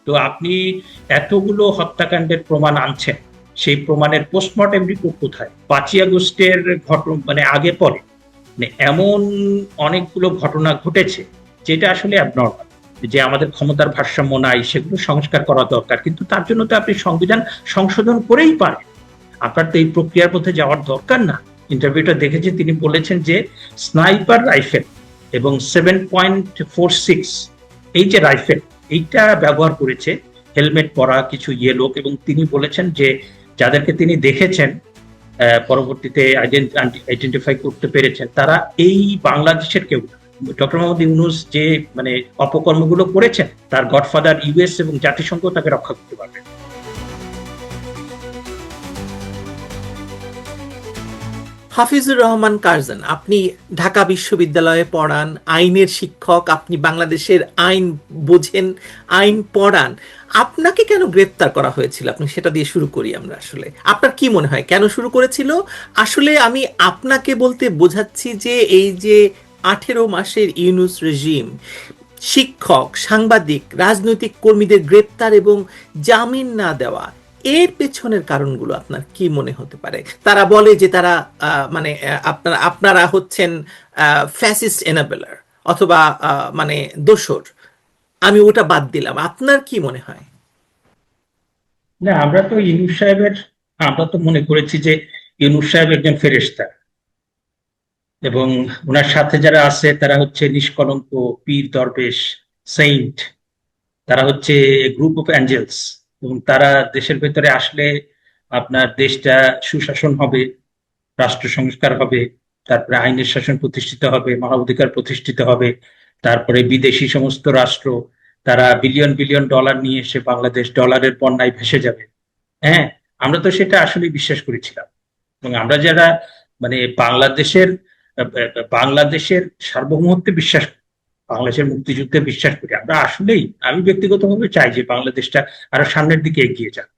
তো আপনি এতগুলো হত্যাকাণ্ডের প্রমাণ আনছেন, সেই প্রমাণের পোস্টমর্টেম রিপোর্ট কোথায়? 5ই আগস্টের ঘটনা মানে আগে পরে মানে এমন অনেকগুলো ঘটনা ঘটেছে যেটা আসলে অ্যাবনর্মাল, যে আমাদের ক্ষমতার ভারসাম্য নাই, সেগুলো সংস্কার করা দরকার। কিন্তু তার জন্য তো আপনি সংবিধান সংশোধন করেই পারেন, আপনার তো এই প্রক্রিয়ার মধ্যে যাওয়ার দরকার না। ইন্টারভিউটা দেখেছি, তিনি বলেছেন যে স্নাইপার রাইফেল এবং 7.46 এই যে রাইফেল, এইটা ব্যবহার করেছে হেলমেট পরা কিছু লোক, এবং তিনি বলেছেন যে যাদেরকে তিনি দেখেছেন পরবর্তীতে আইডেন্টিফাই করতে পেরেছেন, তারা এই বাংলাদেশের কেউ না। ডক্টর মোহাম্মদ ইউনূস যে মানে অপকর্মগুলো করেছেন, তার গডফাদার ইউএস এবং জাতিসংঘ তাকে রক্ষা করতে পারবে। হাফিজুর রহমান কারজান, আপনি ঢাকা বিশ্ববিদ্যালয়ে পড়ান, আইনের শিক্ষক, আপনি বাংলাদেশের আইন বোঝেন, আইন পড়ান। আপনাকে কেন গ্রেপ্তার করা হয়েছিল? আপনি সেটা দিয়ে শুরু করি আমরা। আসলে আপনার কি মনে হয় কেন শুরু করেছিল? আসলে আমি আপনাকে বলতে বোঝাচ্ছি যে এই যে 18 মাসের ইউনূস রেজিম শিক্ষক, সাংবাদিক, রাজনৈতিক কর্মীদের গ্রেপ্তার এবং জামিন না দেওয়া, এর পেছনের কারণগুলো আপনার কি মনে হতে পারে? তারা বলে যে তারা মানে আপনারা হচ্ছেন ফ্যাসিস্ট এনাবেলার অথবা মানে দোসর। আমি ওটা বাদ দিলাম, আপনার কি মনে হয়? না, আমরা তো মনে করেছি যে ইউনূস সাহেব একজন ফেরেশতা, এবং ওনার সাথে যারা আছে তারা হচ্ছে নিষ্কলঙ্ক পীর দরবেশ, সেইন্ট। তারা হচ্ছে গ্রুপ অফ অ্যাঞ্জেলস, এবং তারা দেশের ভেতরে আসলে আপনার দেশটা সুশাসন হবে, রাষ্ট্র সংস্কার হবে, তারপরে আইনের শাসন প্রতিষ্ঠিত হবে, মানবাধিকার প্রতিষ্ঠিত হবে। তারপরে বিদেশি সমস্ত রাষ্ট্র তারা বিলিয়ন বিলিয়ন ডলার নিয়ে এসে বাংলাদেশ ডলারের বন্যায় ভেসে যাবে। হ্যাঁ, আমরা তো সেটা আসলে বিশ্বাস করেছিলাম। এবং আমরা যারা মানে বাংলাদেশের সার্বভৌমত্বে বিশ্বাস করি, বাংলাদেশের মুক্তিযুদ্ধে বিশ্বাস করি, আমরা আসলেই, আমি ব্যক্তিগতভাবে চাই যে বাংলাদেশটা আরো সামনের দিকে এগিয়ে যাক।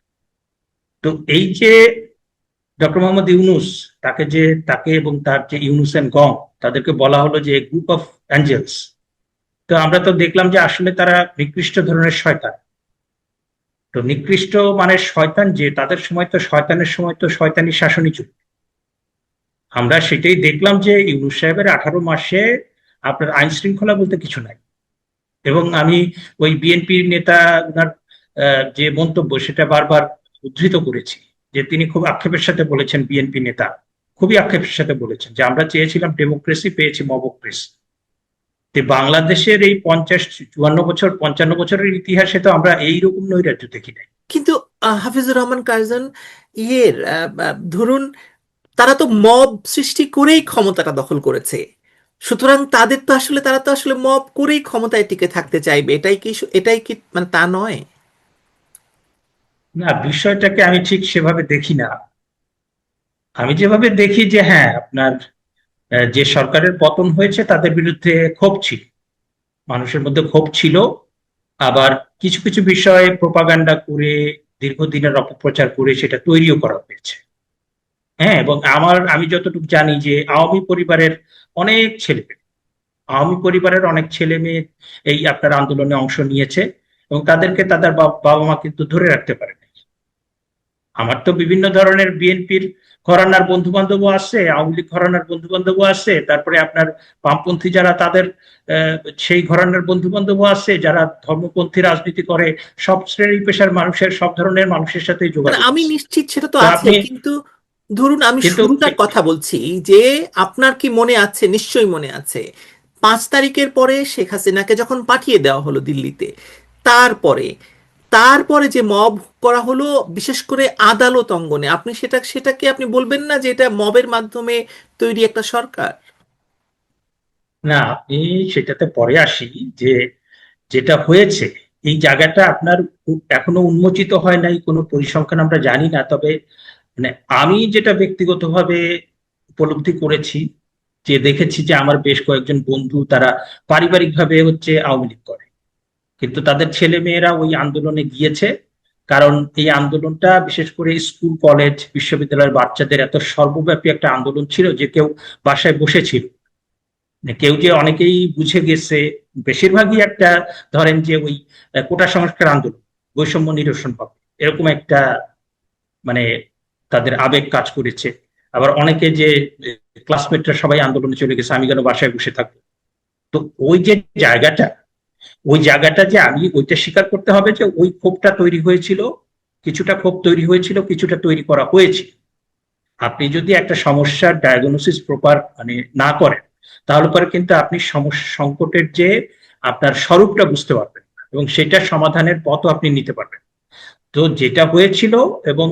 তো এই যে ডক্টর মোহাম্মদ ইউনূস, তাকে এবং তার যে ইউনূস এন্ড গং, তাদেরকে বলা হলো যে গ্রুপ অফ অ্যাঞ্জেলস। তো আমরা তো দেখলাম যে আসলে তারা নিকৃষ্ট ধরনের শয়তান। তো নিকৃষ্ট মানে শয়তান, যে তাদের সময় তো শয়তানের সময় তো শয়তানি শাসনই চলবে। আমরা সেটাই দেখলাম যে ইউনূস সাহেবের 18 মাসে আপনার আইন শৃঙ্খলা বলতে কিছু নাই। এবং আমি ওই বিএনপির নেতা ওনার যে মন্তব্য, সেটা বারবার উদ্ধৃত করেছি, যে তিনি খুব আক্ষেপের সাথে বলেছেন, বিএনপি নেতা খুবই আক্ষেপের সাথে বলেছেন যে আমরা চেয়েছিলাম ডেমোক্রেসি, পেয়েছি মবক্রেসি। বাংলাদেশের এই 50, 54 বছর, 55 বছরের ইতিহাসে তো আমরা এইরকম নৈরাজ্য দেখি নাই। কিন্তু হাফিজুর রহমান কারজান, ধরুন তারা তো মব সৃষ্টি করেই ক্ষমতাটা দখল করেছে, সুতরাং তারা তো আসলে মব করেই ক্ষমতায় টিকে থাকতে চাইবে। এটাই কি মানে তা নয়? না, বিষয়টাকে আমি ঠিক সেভাবে দেখি না। আমি যেভাবে দেখি যে হ্যাঁ, আপনার যে সরকারের পতন হয়েছে তাদের বিরুদ্ধে ক্ষোভ ছিল, মানুষের মধ্যে ক্ষোভ ছিল। আবার কিছু কিছু বিষয়ে প্রোপাগান্ডা করে, দীর্ঘদিনের অপপ্রচার করে সেটা তৈরিও করা হয়েছে। হ্যাঁ, এবং আমি যতটুকু জানি যে আওয়ামী পরিবারের অনেক ছেলে মেয়ে এই আপনার আন্দোলনে অংশ নিয়েছে, এবং তাদেরকে তাদের বাবা মা কিন্তু ধরে রাখতে পারে। আমার তো বিভিন্ন ধরনের বিএনপির ঘরানার বন্ধু বান্ধবও আছে, আওয়ামী লীগ ঘরানার বন্ধু বান্ধবও আছে, তারপরে আপনার বামপন্থী যারা তাদের সেই ঘরানার বন্ধু বান্ধবও আছে, যারা ধর্মপন্থী রাজনীতি করে। সব শ্রেণী পেশার মানুষের, সব ধরনের মানুষের সাথে যোগাযোগ আমি আছে। নিশ্চিত সেটা তো তো আছে, আপনি কিন্তু ধরুন আমি কিন্তু শুরুটার কথা বলছি যে আপনার কি মনে আছে? নিশ্চয়ই মনে আছে, 5 তারিখের পরে শেখ হাসিনাকে যখন পাঠিয়ে দেওয়া হলো দিল্লিতে, তারপরে তারপরে যে মব করা হলো, বিশেষ করে আদালত অঙ্গনে, আপনি সেটাকে আপনি বলবেন না যে এটা মবের মাধ্যমে তৈরি একটা সরকার? না, আপনি সেটাতে পরে আসি, যে যেটা হয়েছে এই জায়গাটা আপনার এখনো উন্মোচিত হয় নাই, কোনো পরিসংখ্যান আমরা জানি না। তবে মানে আমি যেটা ব্যক্তিগতভাবে উপলব্ধি করেছি, যে দেখেছি যে আমার বেশ কয়েকজন বন্ধু তারা পারিবারিকভাবে হচ্ছে আওয়ামী লীগ করে, কিন্তু তাদের ছেলে মেয়েরা ওই আন্দোলনে গিয়েছে। কারণ এই আন্দোলনটা বিশেষ করে স্কুল কলেজ বিশ্ববিদ্যালয়ের বাচ্চাদের এত সর্বব্যাপী একটা আন্দোলন ছিল যে কেউ বাসায় বসেছিল, কেউ যে অনেকেই বুঝে গেছে। বেশিরভাগই একটা ধরেন যে ওই কোটা সংস্কার আন্দোলন, বৈষম্য নিরসন পাবে, এরকম একটা মানে তাদের আবেগ কাজ করেছে। আবার অনেকে যে ক্লাসমেটরা সবাই আন্দোলনে চলে গেছে, আমি কেন বাসায় বসে থাকবো। তো ওই যে জায়গাটা, ওই জায়গাটা যে আমি ওইটা স্বীকার করতে হবে যে ওই ক্ষোভটা তৈরি হয়েছিল, কিছুটা ক্ষোভ তৈরি হয়েছিল, কিছুটা তৈরি করা হয়েছে। আপনি যদি একটা সমস্যার ডায়াগনোসিস প্রপার মানে না করেন, তাহলে পরে কিন্তু আপনি সমস্যা সংকটের যে আপনার স্বরূপটা বুঝতে পারবেন এবং সেটা সমাধানের পথও আপনি নিতে পারবেন। তো যেটা হয়েছিল, এবং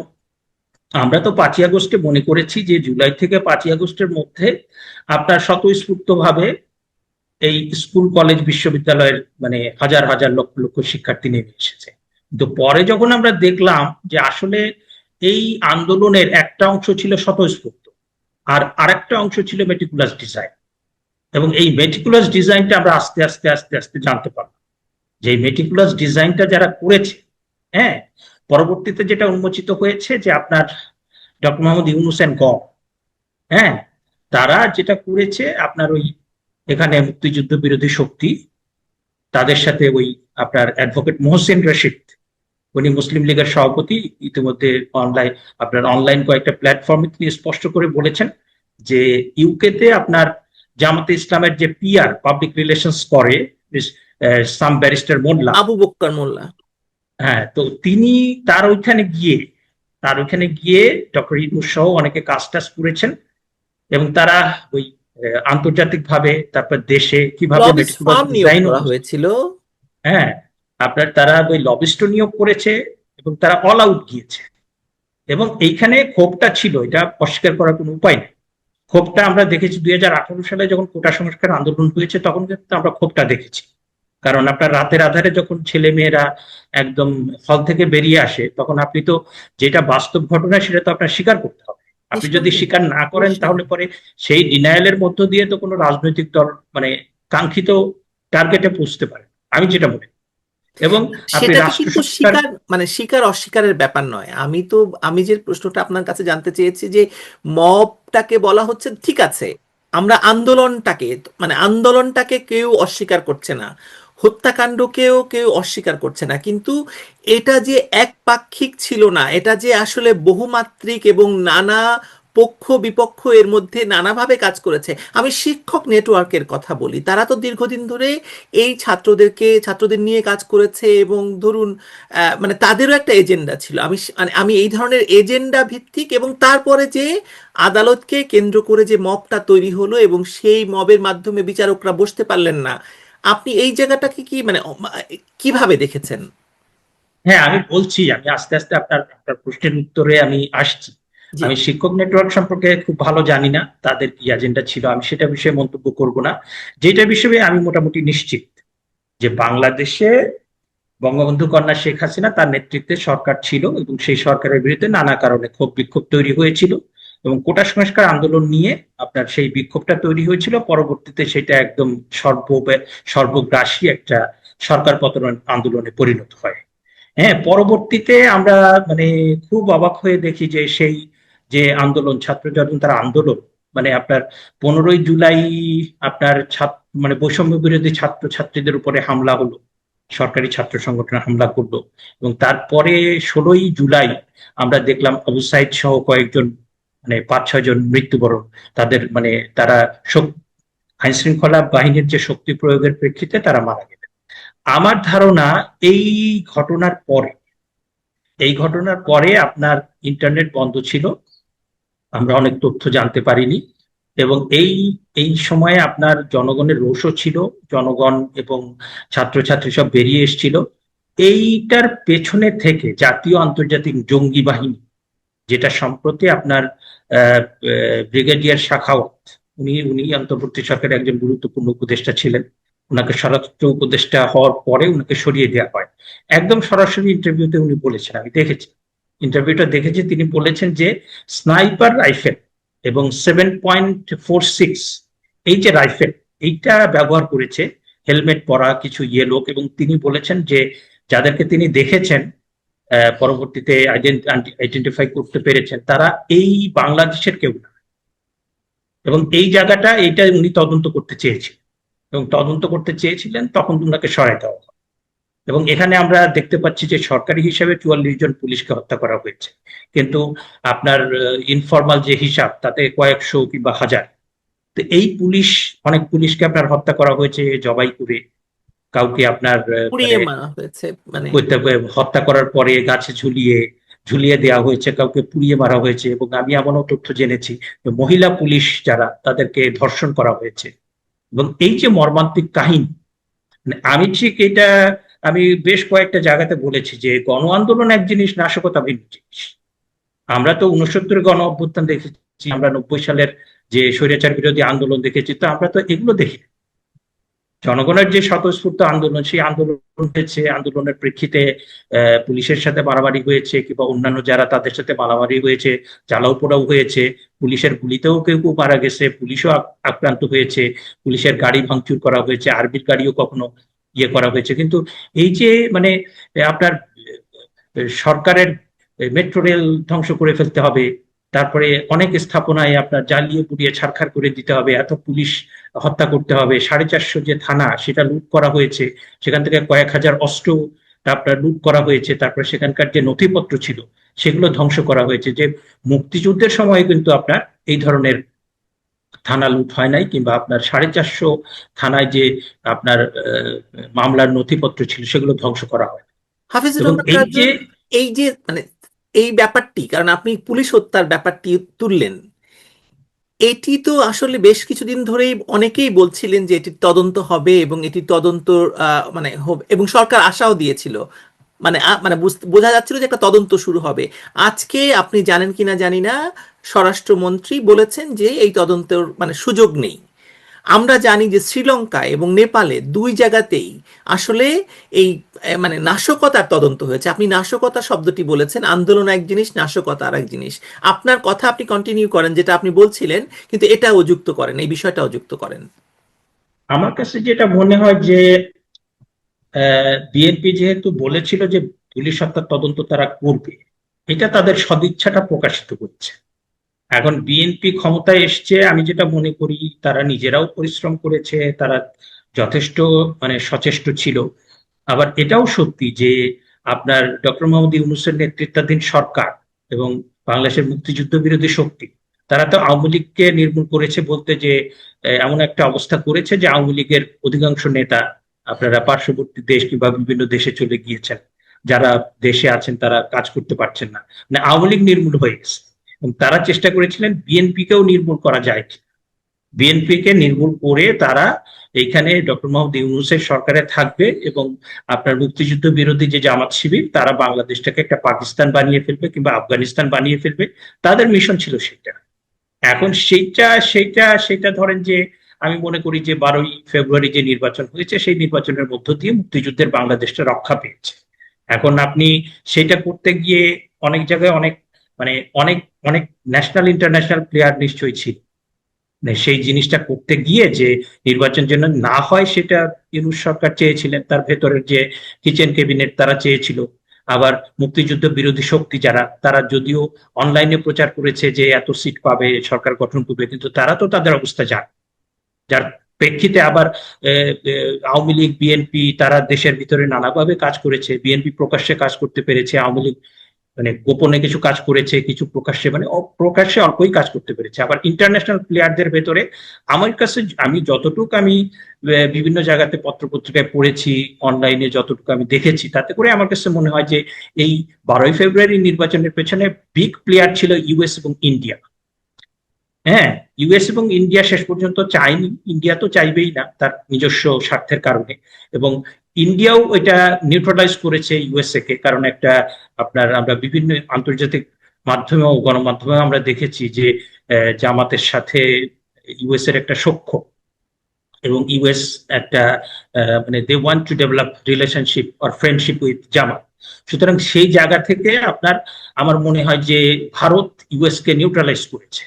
আমরা তো 5ই আগস্টে মনে করেছি যে জুলাই থেকে 5ই আগস্টের মধ্যে আপনার স্বতঃস্ফূর্ত ভাবে এই স্কুল কলেজ বিশ্ববিদ্যালয়ের মানে হাজার হাজার লক্ষ লক্ষ শিক্ষার্থী নেমে এসেছে। কিন্তু পরে যখন আমরা দেখলাম যে আসলে এই আন্দোলনের একটা অংশ ছিল স্বতঃস্ফূর্ত, আর আরেকটা অংশ ছিল মেটিকুলাস ডিজাইন, এবং এই মেটিকুলাস ডিজাইনটা আমরা আস্তে আস্তে আস্তে আস্তে জানতে পারলাম যে এই মেটিকুলাস ডিজাইনটা যারা করেছে, হ্যাঁ, পরবর্তীতে যেটা উন্মোচিত হয়েছে যে আপনার ডক্টর মোহাম্মদ ইউনুস এন্ড গ, হ্যাঁ, তারা যেটা করেছে আপনার ওই এখানে মুক্তিযুদ্ধ বিরোধী শক্তি, তাদের সাথে ওই আপনার অ্যাডভোকেট মোহসেন রশিদ, উনি মুসলিম লীগের সভাপতি, ইতিমধ্যে অনলাইন আপনার অনলাইন কয়েকটা প্ল্যাটফর্মে তিনি স্পষ্ট করে বলেছেন যে ইউকেতে আপনার জামাতে ইসলামের যে পিআর পাবলিক রিলেশনস করে সাম ব্যারিস্টার মোল্লা, আবু বক্কর মোল্লা। হ্যাঁ, তো তিনি তার ওইখানে গিয়ে ডক্টর ইউনূস সহ অনেকে কাজ টাজ করেছেন, এবং তারা ওই আন্তর্জাতিক ভাবে তারপর দেশে কিভাবে লবিস মেটিকুলাস ফার্ম নিয়োগ ডিজাইন, করা হয়েছিল। হ্যাঁ, আপনার তারা ওই লবিস্ট নিয়োগ করেছে এবং তারা অল আউট গিয়েছে। এবং এইখানে ক্ষোভটা ছিল, এটা অস্বীকার করার কোনো উপায় নেই। ক্ষোভটা আমরা দেখেছি 2018 সালে যখন কোটা সংস্কার আন্দোলন হয়েছে, তখন কিন্তু আমরা ক্ষোভটা দেখেছি। কারণ আপনার রাতের আধারে যখন ছেলে মেয়েরা একদম হল থেকে বেরিয়ে আসে, তখন আপনি তো যেটা বাস্তব ঘটনা সেটা তো আপনার স্বীকার করতে হবে। আপনি যদি নিঃসন্দেহে, স্বীকার না করেন, অবশ্যই। তাহলে পরে সেই ডিনায়ালের মধ্য দিয়ে তো কোনো রাজনৈতিক দল মানে কাঙ্ক্ষিত টার্গেটে পৌঁছতে পারে, আমি যেটা মনে করি। এবং আপনি সেটা তো রাষ্ট্র কিন্তু সংস্কার, স্বীকার মানে স্বীকার অস্বীকারের ব্যাপার নয়। আমি যে প্রশ্নটা আপনার কাছে জানতে চেয়েছি যে মবটাকে বলা হচ্ছে ঠিক আছে, আমরা আন্দোলনটাকে মানে আন্দোলনটাকে কেউ অস্বীকার করছে না, হত্যাকাণ্ডকেও কেউ অস্বীকার করছে না, কিন্তু এটা যে একপাক্ষিক ছিল না, এটা যে আসলে বহুমাত্রিক এবং নানা পক্ষ বিপক্ষ এর মধ্যে নানাভাবে কাজ করেছে। আমি শিক্ষক নেটওয়ার্কের কথা বলি, তারা তো দীর্ঘদিন ধরে এই ছাত্রদের নিয়ে কাজ করেছে, এবং ধরুন মানে তাদেরও একটা এজেন্ডা ছিল। আমি এই ধরনের এজেন্ডা ভিত্তিক, এবং তারপরে যে আদালতকে কেন্দ্র করে যে মবটা তৈরি হলো এবং সেই মবের মাধ্যমে বিচারকরা বসতে পারলেন না, আপনি এই জায়গাটাকে কি মানে কিভাবে দেখেছেন? হ্যাঁ, আমি বলছি, আমি আস্তে আস্তে আপনার আপনার প্রশ্নের উত্তরে আমি আসছি। জি। আমি শিক্ষক নেটওয়ার্ক সম্পর্কে খুব ভালো জানি না, তাদের কি এজেন্ডা ছিল আমি সেটা বিষয়ে মন্তব্য করব না। যেটা বিষয়ে আমি মোটামুটি নিশ্চিত যে বাংলাদেশে বঙ্গবন্ধু কন্যা শেখ হাসিনা তার নেতৃত্বে সরকার ছিল, এবং সেই সরকারের বিরুদ্ধে নানা কারণে ক্ষোভ বিক্ষোভ তৈরি হয়েছিল, এবং কোটা সংস্কার আন্দোলন নিয়ে আপনার সেই বিক্ষোভটা তৈরি হয়েছিল। পরবর্তীতে সেটা একদম সর্বগ্রাসী একটা সরকার পতন আন্দোলনে পরিণত হয়। হ্যাঁ, পরবর্তীতে আমরা মানে খুব অবাক হয়ে দেখি যে সেই যে আন্দোলন, ছাত্র যখন তার আন্দোলন মানে আপনার 15ই জুলাই আপনার মানে বৈষম্য বিরোধী ছাত্র ছাত্রীদের উপরে হামলা হলো, সরকারি ছাত্র সংগঠন হামলা করলো, এবং তারপরে 16ই জুলাই আমরা দেখলাম আবু সাইদ সহ কয়েকজন মানে 5-6 জন মৃত্যুবরণ, তাদের মানে তারা আইন শৃঙ্খলা বাহিনীর যে শক্তি প্রয়োগের প্রেক্ষিতে তারা মারা গেলেন। আমার ধারণা এই ঘটনার পরে এই ঘটনার পরে আপনার ইন্টারনেট বন্ধ ছিল, আমরা অনেক তথ্য জানতে পারিনি, এবং এই এই সময়ে আপনার জনগণের রোষও ছিল, জনগণ এবং ছাত্রছাত্রী সব বেরিয়ে এসেছিল। এইটার পেছনে থেকে জাতীয় আন্তর্জাতিক জঙ্গি বাহিনী, যেটা সম্প্রতি আপনার ব্রিগেডিয়ার শাখাওয়াত, উনি উনি অন্তর্বর্তী সরকারের একজন গুরুত্বপূর্ণ উপদেষ্টা ছিলেন, ওনাকে স্বরাষ্ট্র উপদেষ্টা হওয়ার পরে ওনাকে সরিয়ে দেওয়া হয়। একদম সরাসরি ইন্টারভিউতে উনি বলেছেন, আমি দেখেছি ইন্টারভিউটা দেখেছি, তিনি বলেছেন যে স্নাইপার রাইফেল এবং 7.46 এই যে রাইফেল, এইটা ব্যবহার করেছে হেলমেট পরা কিছু লোক, এবং তিনি বলেছেন যে যাদেরকে তিনি দেখেছেন পরবর্তীতে আইডেন্টিফাই করতে পেরেছেন, তারা এই বাংলাদেশের কেউ না। এবং এই জায়গাটা এইটা উনি তদন্ত করতে চেয়েছিলেন, এবং তদন্ত করতে চেয়েছিলেন, তখন ওনাকে সরাই দেওয়া হয়। এবং এখানে আমরা দেখতে পাচ্ছি যে সরকারি হিসাবে 44 জন পুলিশকে হত্যা করা হয়েছে, কিন্তু আপনার ইনফরমাল যে হিসাব তাতে কয়েকশো কিংবা হাজার। তো এই পুলিশ, অনেক পুলিশকে আপনার হত্যা করা হয়েছে জবাই করে, কাউকে আপনার পুড়িয়ে মানে মারা হয়েছে মানে। হত্যা করার পরে গাছে ঝুলিয়ে ঝুলিয়ে দেওয়া হয়েছে, কাউকে পুড়িয়ে মারা হয়েছে, এবং আমি এমনও তথ্য জেনেছি যে মহিলা পুলিশ যারা তাদেরকে ধর্ষণ করা হয়েছে। এবং এই যে মর্মান্তিক কাহিনী, মানে আমি ঠিক এটা আমি বেশ কয়েকটা জায়গাতে বলেছি যে গণ আন্দোলন এক জিনিস, নাশকতা ভিন্ন জিনিস। আমরা তো 69 গণ অভ্যুত্থান দেখেছি, আমরা 90 সালের যে স্বৈরাচার বিরোধী আন্দোলন দেখেছি, তো আমরা তো এগুলো দেখি না। জনগণের যে স্বতঃস্ফূর্ত আন্দোলন, সেই আন্দোলন হয়েছে, আন্দোলনের প্রেক্ষিতে পুলিশের সাথে মারামারি হয়েছে, কিংবা অন্যান্য যারা তাদের সাথে মারামারি হয়েছে, জ্বালাও পোড়াও হয়েছে, পুলিশের গুলিতেও কেউ কেউ মারা গেছে, পুলিশও আক্রান্ত হয়েছে, পুলিশের গাড়ি ভাঙচুর করা হয়েছে, আর্মির গাড়িও কখনো ইয়ে করা হয়েছে। কিন্তু এই যে মানে আপনার সরকারের মেট্রো রেল ধ্বংস করে ফেলতে হবে, তারপরে অনেক স্থাপনায় আপনার জ্বালিয়ে পুড়িয়ে ছারখার করে দিতে হবে, এত পুলিশ হত্যা করতে হবে, 450 যে থানা সেটা লুট করা হয়েছে, সেখান থেকে কয়েক হাজার অস্ত্র আপনার লুট করা হয়েছে, তারপরে সেখানকার যে নথিপত্র ছিল সেগুলো ধ্বংস করা হয়েছে। যে মুক্তিযুদ্ধের সময় কিন্তু আপনার এই ধরনের থানা লুট হয় নাই, কিংবা আপনার 450 থানায় যে আপনার মামলার নথিপত্র ছিল সেগুলো ধ্বংস করা হয়। হাফিজুর এবং রহমান এই যে কার্জন, এই যে মানে এই ব্যাপারটি, কারণ আপনি পুলিশ হত্যার ব্যাপারটি তুললেন, এটি তো আসলে বেশ কিছুদিন ধরেই অনেকেই বলছিলেন যে এটির তদন্ত হবে এবং এটি তদন্ত মানে হবে, এবং সরকার আশাও দিয়েছিল, মানে মানে বোঝা যাচ্ছিল যে একটা তদন্ত শুরু হবে। আজকে আপনি জানেন কিনা জানি না, স্বরাষ্ট্রমন্ত্রী বলেছেন যে এই তদন্তের মানে সুযোগ নেই। আমরা জানি যে শ্রীলঙ্কা এবং নেপালে দুই জায়গাতেই আসলে এই মানে নাশকতার তদন্ত হয়েছে। আপনি নাশকতা শব্দটি বলেছেন, আন্দোলন এক জিনিস, নাশকতা আর এক জিনিস। আপনার কথা আপনি কন্টিনিউ করেন যেটা আপনি বলছিলেন, কিন্তু এটাও যুক্ত করেন, এই বিষয়টাও যুক্ত করেন। আমার কাছে যেটা মনে হয় যে বিএনপি যেহেতু বলেছিল যে পুলিশ হত্যার তদন্ত তারা করবে, এটা তাদের সদিচ্ছাটা প্রকাশিত করছে। এখন বিএনপি ক্ষমতায় এসছে, আমি যেটা মনে করি তারা নিজেরাও পরিশ্রম করেছে, তারা যথেষ্ট মানে সচেষ্ট ছিল। আবার এটাও সত্যি যে আপনার ডক্টর মোহাম্মদ ইউনূসের নেতৃত্বাধীন সরকার এবং বাংলাদেশের মুক্তিযুদ্ধ বিরোধী শক্তি, তারা তো আওয়ামী লীগকে নির্মূল করেছে বলতে যে এমন একটা অবস্থা করেছে যে আওয়ামী লীগের অধিকাংশ নেতা আপনারা পার্শ্ববর্তী দেশ কিংবা বিভিন্ন দেশে চলে গিয়েছেন, যারা দেশে আছেন তারা কাজ করতে পারছেন না, মানে আওয়ামী লীগ নির্মূল হয়ে গেছে। এবং তারা চেষ্টা করেছিলেন বিএনপি কেও নির্মূল করা যায়, বিএনপি কে নির্মূল করে তারা এইখানে ডক্টর মোহাম্মদ ইউনূসের সরকারে থাকবে, এবং আপনার মুক্তিযুদ্ধ বিরোধী যে জামাত শিবির তারা বাংলাদেশটাকে একটা পাকিস্তান বানিয়ে ফেলবে কিংবা আফগানিস্তান বানিয়ে ফেলবে, তাদের মিশন ছিল সেটা। এখন সেইটা ধরেন যে আমি মনে করি যে 12ই ফেব্রুয়ারি যে নির্বাচন হয়েছে সেই নির্বাচনের মধ্য দিয়ে মুক্তিযুদ্ধের বাংলাদেশটা রক্ষা পেয়েছে। এখন আপনি সেটা করতে গিয়ে অনেক জায়গায় অনেক মানে অনেক অনেক ন্যাশনাল ইন্টারন্যাশনাল প্লেয়ার নিশ্চয়ই ছিল, মানে সেই জিনিসটা করতে গিয়ে যে নির্বাচন যেন না হয় সেটা ইউনূস সরকার চেয়েছিলেন, তার ভেতরের যে কিচেন ক্যাবিনেট তারা চেয়েছিল। আবার মুক্তিযুদ্ধ বিরোধী শক্তি যারা, তারা যদিও অনলাইনে প্রচার করেছে যে এত সিট পাবে, সরকার গঠন করবে, কিন্তু তারা তো তাদের অবস্থা জানে। যার প্রেক্ষিতে আবার আওয়ামী লীগ বিএনপি তারা দেশের ভিতরে নানাভাবে কাজ করেছে, বিএনপি প্রকাশ্যে কাজ করতে পেরেছে, আওয়ামী লীগ মানে গোপনে কিছু কাজ করেছে, কিছু প্রকাশ্যে মানে প্রকাশ্যে অল্পই কাজ করতে পেরেছে। আবার ইন্টারন্যাশনাল প্লেয়ারদের ভেতরে আমার কাছে, আমি যতটুকু আমি বিভিন্ন জায়গাতে পত্র পত্রিকায় পড়েছি, অনলাইনে যতটুকু আমি দেখেছি, তাতে করে আমার কাছে মনে হয় যে এই 12ই ফেব্রুয়ারি নির্বাচনের পেছনে বিগ প্লেয়ার ছিল ইউএস এবং ইন্ডিয়া। হ্যাঁ, ইউএস এবং ইন্ডিয়া শেষ পর্যন্ত চায়নি, ইন্ডিয়া তো চাইবেই না তার নিজস্ব স্বার্থের কারণে। এবং ইন্ডিয়াও এটা নিউট্রালাইজ করেছে ইউএসএ কে, কারণ একটা আপনার আমরা বিভিন্ন আন্তর্জাতিক মাধ্যমে ও গণমাধ্যমে আমরা দেখেছি যে জামাতের সাথে ইউএস এর একটা সখ্য, এবং ইউএস একটা মানে they want to develop relationship or friendship with Jamaat. সুতরাং সেই জায়গা থেকে আপনার আমার মনে হয় যে ভারত ইউএস কে নিউট্রালাইজ করেছে।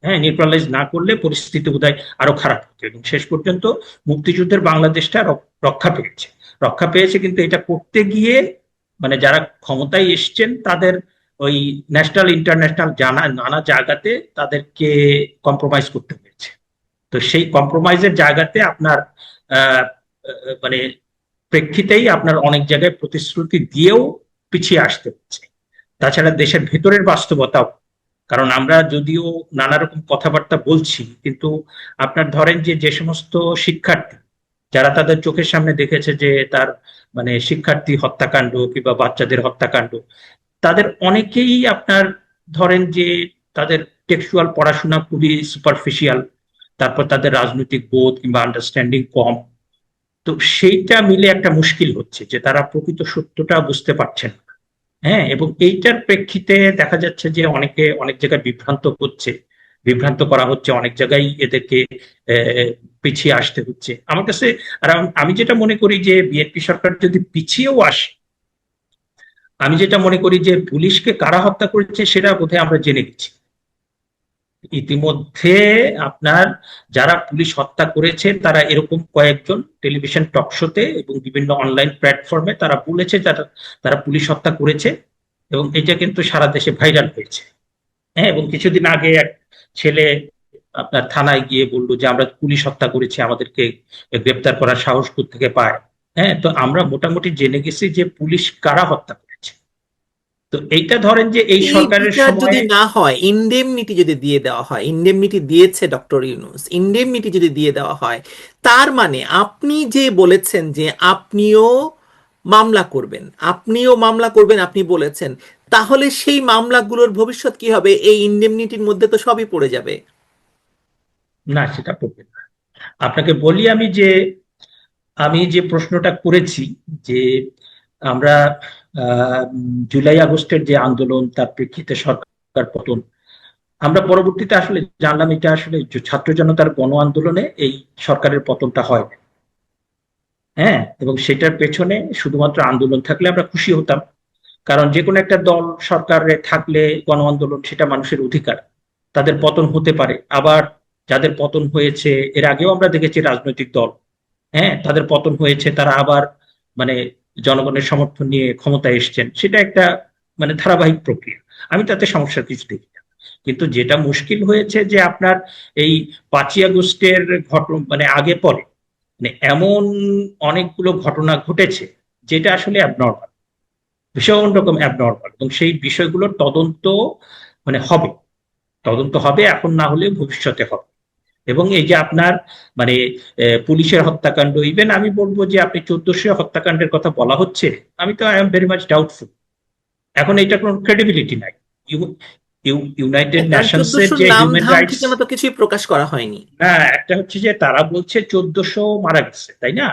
হ্যাঁ, নিউট্রালাইজ না করলে পরিস্থিতি বোধহয় আরো খারাপ হতো, এবং শেষ পর্যন্ত মুক্তিযুদ্ধের বাংলাদেশটা রক্ষা পেয়েছে। রক্ষা পেয়েছে, কিন্তু এটা করতে গিয়ে মানে যারা ক্ষমতায় এসছেন তাদের ওই ন্যাশনাল ইন্টারন্যাশনাল নানা জায়গাতে তাদেরকে কম্প্রোমাইজ করতে হয়েছে। তো সেই কম্প্রোমাইজের জায়গাতে আপনার আহ মানে প্রেক্ষিতেই আপনার অনেক জায়গায় প্রতিশ্রুতি দিয়েও পিছিয়ে আসতে হচ্ছে। তাছাড়া দেশের ভেতরের বাস্তবতাও, কারণ আমরা যদিও নানা রকম কথাবার্তা বলছি, কিন্তু আপনার ধরেন যে যে সমস্ত শিক্ষার্থী যারা তাদের চোখের সামনে দেখেছে যে তার মানে শিক্ষার্থী হত্যাকাণ্ড কিংবা বাচ্চাদের হত্যাকাণ্ড, তাদের অনেকেই আপনার ধরেন যে তাদের টেক্সচুয়াল পড়াশোনা খুবই সুপারফিশিয়াল, তারপর তাদের রাজনৈতিক বোধ কিংবা আন্ডারস্ট্যান্ডিং কম। তো সেইটা মিলে একটা মুশকিল হচ্ছে যে তারা প্রকৃত সত্যটা বুঝতে পারছেন না। হ্যাঁ, এবং এইটার প্রেক্ষিতে দেখা যাচ্ছে যে অনেকে অনেক জায়গায় বিভ্রান্ত হচ্ছে, বিভ্রান্ত করা হচ্ছে, অনেক জায়গায় এদেরকে পিছিয়ে আসতে হচ্ছে আমার কাছে। আর আমি যেটা মনে করি যে বিএনপি সরকার যদি পিছিয়েও আসে, আমি যেটা মনে করি যে পুলিশকে কারা হত্যা করেছে সেটা বোধহয় আমরা জেনে গেছি ইতিমধ্যে। আপনার যারা পুলিশ হত্যা করেছে তারা এরকম কয়েকজন টেলিভিশন টক শোতে এবং বিভিন্ন অনলাইন প্ল্যাটফর্মে তারা বলেছে যারা তারা পুলিশ হত্যা করেছে, এবং এটা কিন্তু সারা দেশে ভাইরাল হয়েছে। হ্যাঁ, এবং কিছুদিন আগে এক ছেলে আপনার থানায় গিয়ে বললো যে আমরা পুলিশ হত্যা করেছি, আমাদেরকে গ্রেপ্তার করার সাহস থেকে পায়। হ্যাঁ, তো আমরা মোটামুটি জেনে গেছি যে পুলিশ কারা হত্যা করেছে। তো এইটা ধরেন যে এই এই সরকারের বিচার সময়ে যদি না হয়, ইনডেমনিটি যদি দিয়ে দেওয়া হয়, ইনডেমনিটি দিয়েছে ডক্টর ইউনূস, ইনডেমনিটি যদি দিয়ে দেওয়া হয়, তার মানে আপনি যে বলেছেন যে আপনিও মামলা করবেন, আপনি বলেছেন, তাহলে সেই মামলাগুলোর ভবিষ্যৎ কি হবে? এই ইনডেমনিটির মধ্যে তো সবই পড়ে যাবে। না, সেটা পড়বে না। আপনাকে বলি আমি যে প্রশ্নটা করেছি যে আমরা জুলাই আগস্টের যে আন্দোলন তার প্রেক্ষিতে সরকার পতন, আমরা পরবর্তীতে আসলে জানলাম এটা আসলে ছাত্র জনতার গণ আন্দোলনে এই সরকারের পতনটা হয়। হ্যাঁ, এবং সেটার পেছনে শুধুমাত্র আন্দোলন থাকলে আমরা খুশি হতাম, কারণ যে কোনো একটা দল সরকারে থাকলে গণ আন্দোলন সেটা মানুষের অধিকার, তাদের পতন হতে পারে। আবার যাদের পতন হয়েছে এর আগেও আমরা দেখেছি রাজনৈতিক দল, হ্যাঁ, তাদের পতন হয়েছে, তারা আবার মানে জনগণের সমর্থন নিয়ে ক্ষমতায় এসছেন, সেটা একটা মানে ধারাবাহিক প্রক্রিয়া। আমি তাতে সমস্যার কিছু দেখি না। কিন্তু যেটা মুশকিল হয়েছে যে আপনার এই 5ই আগস্টের ঘটনা মানে আগে পরে মানে এমন অনেকগুলো ঘটনা ঘটেছে যেটা আসলে অ্যাবনর্মাল, ভীষণ রকম অ্যাবনর্মাল, এবং সেই বিষয়গুলোর তদন্ত মানে হবে, তদন্ত হবে, এখন না হলে ভবিষ্যতে হবে। এবং এই যে আপনার মানে পুলিশের হত্যাকাণ্ড, ইভেন আমি বলবো যে আপনি 1400 হত্যাকাণ্ডের কথা বলা হচ্ছে, আমি তো I am very much doubtful. এখন এটা কোনো ক্রেডিবিলিটি নাই। ইউনাইটেড কারণ নেশনস এর 1400 যে নাম হিউম্যান ধাম রাইটস, ঠিকানা তো কিছুই প্রকাশ করা হয়নি। না, একটা হচ্ছে যে তারা বলছে 1400 মারা গেছে, তাই না?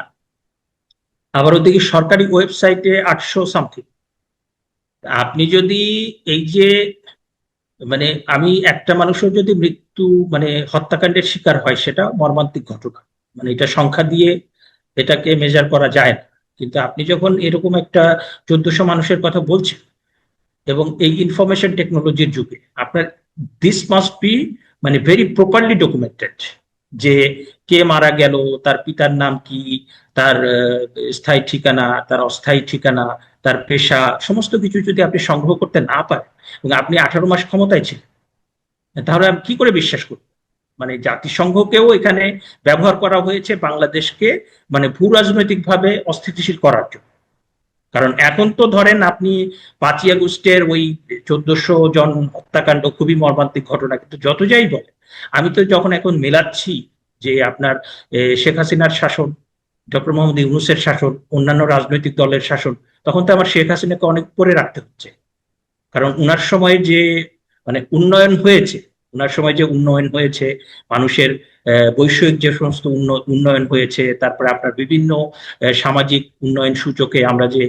আবার ওদিকে সরকারি ওয়েবসাইটে 800 সামথিং। আপনি যদি এই যে মানে আমি একটা মানুষও যদি মৃত্যু মানে হত্যাকাণ্ডের শিকার হয় সেটা মর্মান্তিক ঘটনা, মানে এটা সংখ্যা দিয়ে এটাকে মেজার করা যায় না। কিন্তু আপনি যখন এরকম একটা 1400 মানুষের কথা বলছেন, এবং এই ইনফরমেশন টেকনোলজির যুগে আপনার দিস মাস্ট বি মানে ভেরি প্রপারলি ডকুমেন্টেড, যে কে মারা গেল, তার পিতার নাম কি, তার স্থায়ী ঠিকানা, তার অস্থায়ী ঠিকানা, তার পেশা, সমস্ত কিছু যদি আপনি সংগ্রহ করতে না পারেন, এবং আপনি 18 মাস ক্ষমতায় ছিলেন, তাহলে আমি কি করে বিশ্বাস করব? মানে জাতিসংঘকেও এখানে ব্যবহার করা হয়েছে বাংলাদেশকে মানে ভূ রাজনৈতিক ভাবে অস্থিতিশীল করার জন্য। কারণ এখন তো ধরেন আপনি 5ই আগস্টের ওই 1400 জন হত্যাকাণ্ড খুবই মর্মান্তিক ঘটনা, কিন্তু যত যাই বলে আমি তো যখন এখন মেলাচ্ছি যে আপনার শেখ হাসিনার শাসন, ডক্টর মোহাম্মদ ইউনূসের শাসন, অন্যান্য রাজনৈতিক দলের শাসন, তখন তো আমার শেখ হাসিনাকে অনেক পরে রাখতে হচ্ছে। কারণ উনার সময় যে মানে উন্নয়ন হয়েছে, উনার সময় যে উন্নয়ন হয়েছে, মানুষের বৈষয়িক যে সমস্ত উন্নয়ন হয়েছে, তারপরে আপনার বিভিন্ন সামাজিক উন্নয়ন সূচকে আমরা যে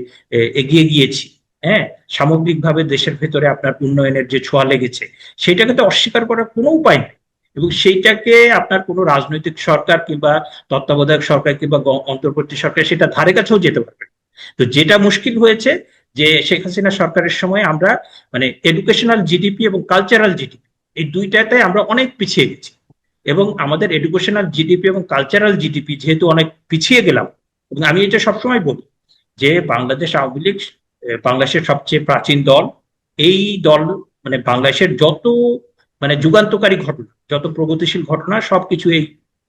এগিয়ে গিয়েছি, হ্যাঁ, সামগ্রিকভাবে দেশের ভেতরে আপনার উন্নয়নের যে ছোঁয়া লেগেছে, সেটাকে তো অস্বীকার করার কোনো উপায় নেই। এবং সেইটাকে আপনার কোনো রাজনৈতিক সরকার কিংবা তত্ত্বাবধায়ক সরকার কিংবা অন্তর্বর্তী সরকার সেটা ধারে কাছেও যেতে পারবে না। তো যেটা মুশকিল হয়েছে যে শেখ হাসিনা সরকারের সময় আমরা মানে এডুকেশনাল জিডিপি এবং কালচারাল জিডিপি এই দুইটাতে আমরা অনেক পিছিয়ে গেছি। এবং আমাদের এডুকেশনাল জিডিপি এবং কালচারাল জিডিপি যেহেতু অনেক পিছিয়ে গেলাম, এবং আমি এটা সবসময় বলি যে বাংলাদেশ আওয়ামী লীগ বাংলাদেশের সবচেয়ে প্রাচীন দল। এই দল মানে বাংলাদেশের যত মানে যুগান্তকারী ঘটনা, যত প্রগতিশীল ঘটনা, সবকিছু এই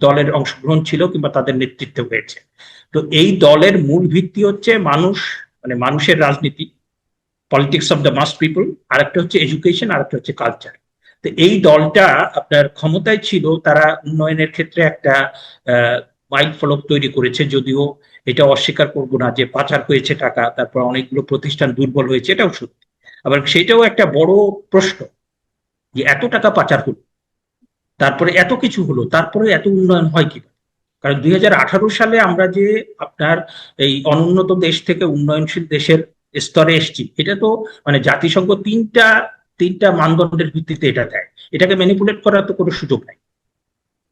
দলের অংশগ্রহণ ছিল কিংবা তাদের নেতৃত্বে হয়েছে। তো এই দলের মূল ভিত্তি হচ্ছে মানুষ, মানে মানুষের রাজনীতি, politics of the mass people, আর একটা হচ্ছে এডুকেশন, আর একটা হচ্ছে কালচার। তো এই দলটা আপনার ক্ষমতায় ছিল, তারা উন্নয়নের ক্ষেত্রে একটা মাইল ফলক তৈরি করেছে, যদিও এটা অস্বীকার করবো না যে পাচার হয়েছে টাকা, তারপর অনেকগুলো প্রতিষ্ঠান দুর্বল হয়েছে, এটাও সত্যি। আবার সেটাও একটা বড় প্রশ্ন যে এত টাকা পাচার হলো, তারপরে এত কিছু হলো, তারপরে এত উন্নয়ন হয় কি? কারণ 2018 সালে আমরা যে আপনার এই অনুন্নত দেশ থেকে উন্নয়নশীল দেশের স্তরে এসেছি, এটা তো মানে জাতিসংঘ তিনটা তিনটা মানদণ্ডের ভিত্তিতে এটা দেয়, এটাকে ম্যানিপুলেট করার তো কোনো সুযোগ নাই।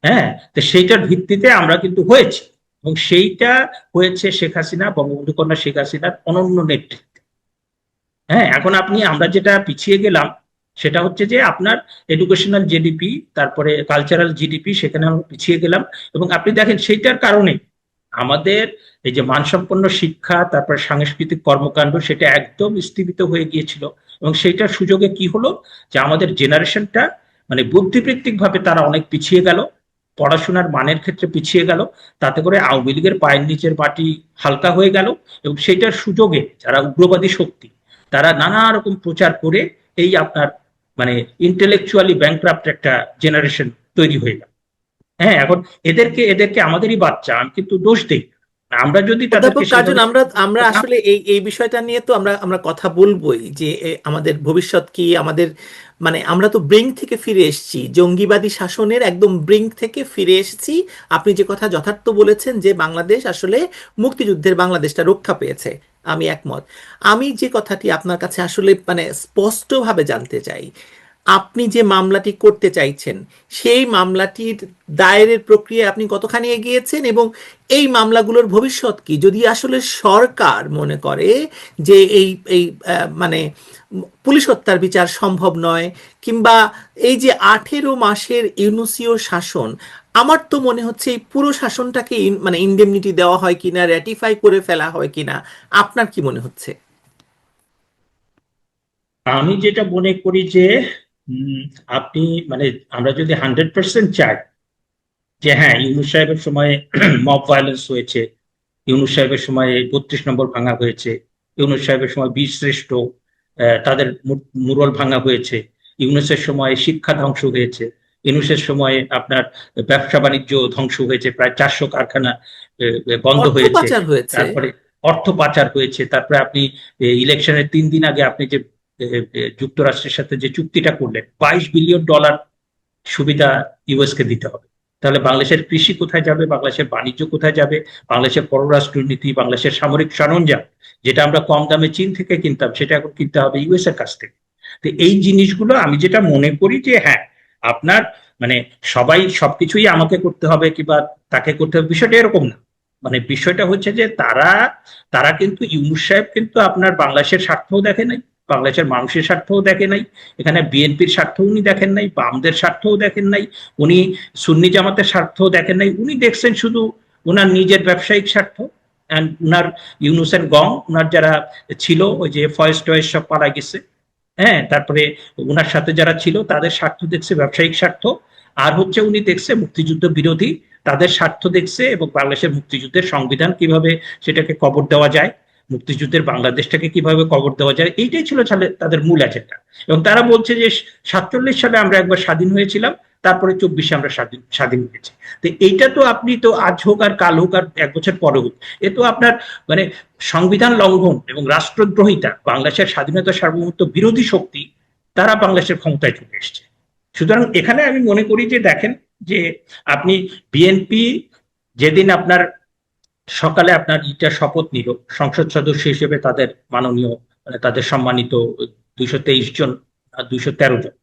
হ্যাঁ, তো সেইটার ভিত্তিতে আমরা কিন্তু হয়েছি, এবং সেইটা হয়েছে শেখ হাসিনা, বঙ্গবন্ধু কন্যা শেখ হাসিনার অনন্য নেতৃত্বে। হ্যাঁ, এখন আমরা যেটা পিছিয়ে গেলাম সেটা হচ্ছে যে আপনার এডুকেশনাল জিডিপি, তারপরে কালচারাল জিডিপি, সেখানে আমরা পিছিয়ে গেলাম। এবং আপনি দেখেন সেইটার কারণে আমাদের এই যে মানসম্পন্ন শিক্ষা, তারপর সাংস্কৃতিক কর্মকাণ্ড, সেটা একদম স্থগিত হয়ে গিয়েছিল। এবং সেইটার সুযোগে কি হলো যে আমাদের জেনারেশনটা মানে বুদ্ধিবৃত্তিক ভাবে তারা অনেক পিছিয়ে গেল, পড়াশোনার মানের ক্ষেত্রে পিছিয়ে গেল। তাতে করে আওয়ামী লীগের পায়ের নিচের মাটি হালকা হয়ে গেল, এবং সেইটার সুযোগে যারা উগ্রবাদী শক্তি, তারা নানা রকম প্রচার করে এই আপনার মানে ইন্টেলেকচুয়ালি ব্যাংক্রাফ্ট একটা জেনারেশন তৈরি হয়ে গেল। হ্যাঁ, এখন এদেরকে এদেরকে আমাদেরই বাচ্চা, আমি কিন্তু দোষ দিই না। আমরা যদি তাদেরকে অধ্যাপক কার্জন, সেভাবে আমরা শিক্ষিত আমরা করতাম। আসলে এই এই বিষয়টা নিয়ে তো আমরা আমরা কথা বলবোই যে আমাদের ভবিষ্যৎ কি, আমাদের মানে আমরা তো ব্রিঙ্ক থেকে ফিরে এসেছি, জঙ্গিবাদী শাসনের একদম ব্রিঙ্ক থেকে ফিরে এসেছি। আপনি যে কথা যথার্থ বলেছেন যে বাংলাদেশ আসলে মুক্তিযুদ্ধের বাংলাদেশটা রক্ষা পেয়েছে, আমি একমত। আমি যে কথাটি আপনার কাছে আসলে মানে স্পষ্টভাবে জানতে চাই, আপনি যে মামলাটি করতে চাইছেন সেই মামলাটির দায়েরের প্রক্রিয়ায় আপনি কতখানি এগিয়েছেন, এবং এই মামলাগুলোর ভবিষ্যৎ কি যদি আসলে সরকার মনে করে যে এই এই মানে পুলিশ হত্যার বিচার সম্ভব নয়, কিংবা এই যে 18 মাসের ইউনুসীয় শাসন, আমার তো মনে হচ্ছে এই পুরো শাসনটাকে মানে ইনডেমনিটি দেওয়া হয় কিনা, র্যাটিফাই করে ফেলা হয় কিনা, আপনার কি মনে হচ্ছে? আমি যেটা মনে করি যে উম, আপনি মানে আমরা যদি 100% চাই যে হ্যাঁ ইউনুস সাহেবের সময় মব ভায়োলেন্স হয়েছে, ইউনুস সাহেবের সময় 32 নম্বর ভাঙা হয়েছে, ইউনুস সাহেবের সময় বীর শ্রেষ্ঠ তাদের মুরল ভাঙা হয়েছে, ইউনুসের সময় শিক্ষা ধ্বংস হয়েছে, ইউনুসের সময় আপনার ব্যবসা বাণিজ্য ধ্বংস হয়েছে, প্রায় 400 কারখানা বন্ধ অর্থ হয়েছে, পাচার হয়েছে। তারপরে অর্থ পাচার হয়েছে, তারপরে আপনি ইলেকশনের 3 দিন আগে আপনি যে যুক্তরাষ্ট্রের সাথে যে চুক্তিটা করলেন, $22 বিলিয়ন সুবিধা ইউএস কে দিতে হবে। তাহলে বাংলাদেশের কৃষি কোথায় যাবে, বাংলাদেশের বাণিজ্য কোথায় যাবে, বাংলাদেশের পররাষ্ট্র নীতি, বাংলাদেশের সামরিক সরঞ্জাম, যেটা আমরা কম দামে চীন থেকে কিনতাম, সেটা এখন কিনতে হবে ইউএস এর কাছ থেকে। তো এই জিনিসগুলো আমি যেটা মনে করি যে হ্যাঁ আপনার মানে সবাই সবকিছুই আমাকে করতে হবে কিংবা তাকে করতে হবে, বিষয়টা এরকম না। মানে বিষয়টা হচ্ছে যে তারা তারা কিন্তু ইউনুস সাহেব কিন্তু আপনার বাংলাদেশের স্বার্থও দেখে নাই, বাংলাদেশের মানুষের স্বার্থও দেখে নাই, এখানে বিএনপির স্বার্থ উনি দেখেন নাই, বামদের স্বার্থও দেখেন নাই, উনি সুন্নি জামাতের স্বার্থও দেখেন নাই, উনি দেখছেন শুধু ওনার নিজের ব্যবসায়িক স্বার্থ। অ্যান্ড উনার ইউনুস এন্ড গং, উনার যারা ছিল ওই যে ফয়েজ টয়েজ সব পালা গেছে, হ্যাঁ, তারপরে উনার সাথে যারা ছিল তাদের স্বার্থ দেখছে, ব্যবসায়িক স্বার্থ। আর হচ্ছে উনি দেখছে মুক্তিযুদ্ধ বিরোধী, তাদের স্বার্থ দেখছে, এবং বাংলাদেশের মুক্তিযুদ্ধের সংবিধান কিভাবে সেটাকে কবর দেওয়া যায়, মুক্তিযুদ্ধের বাংলাদেশটাকে কিভাবে কবর দেওয়া যায়, এইটাই ছিল তাদের মূল এজেন্ডা। এবং তারা বলছে যে 47 সালে আমরা একবার স্বাধীন হয়েছিলাম, তারপরে 24-এ আমরা স্বাধীন স্বাধীন হয়েছি। তো এইটা তো আপনি তো আজ হোক আর কাল হোক আর 1 বছর পরে হোক, এ তো আপনার মানে সংবিধান লঙ্ঘন এবং রাষ্ট্রদ্রোহিতা, বাংলাদেশের স্বাধীনতা সার্বভৌমত্ব বিরোধী শক্তি তারা বাংলাদেশের ক্ষমতায় চলে এসছে। সুতরাং এখানে আমি মনে করি যে দেখেন যে আপনি বিএনপি যেদিন আপনার সকালে আপনার শপথ নিল সংসদ সদস্য হিসেবে, তাদের মাননীয় মানে তাদের সম্মানিত 223 জন, 213 জন,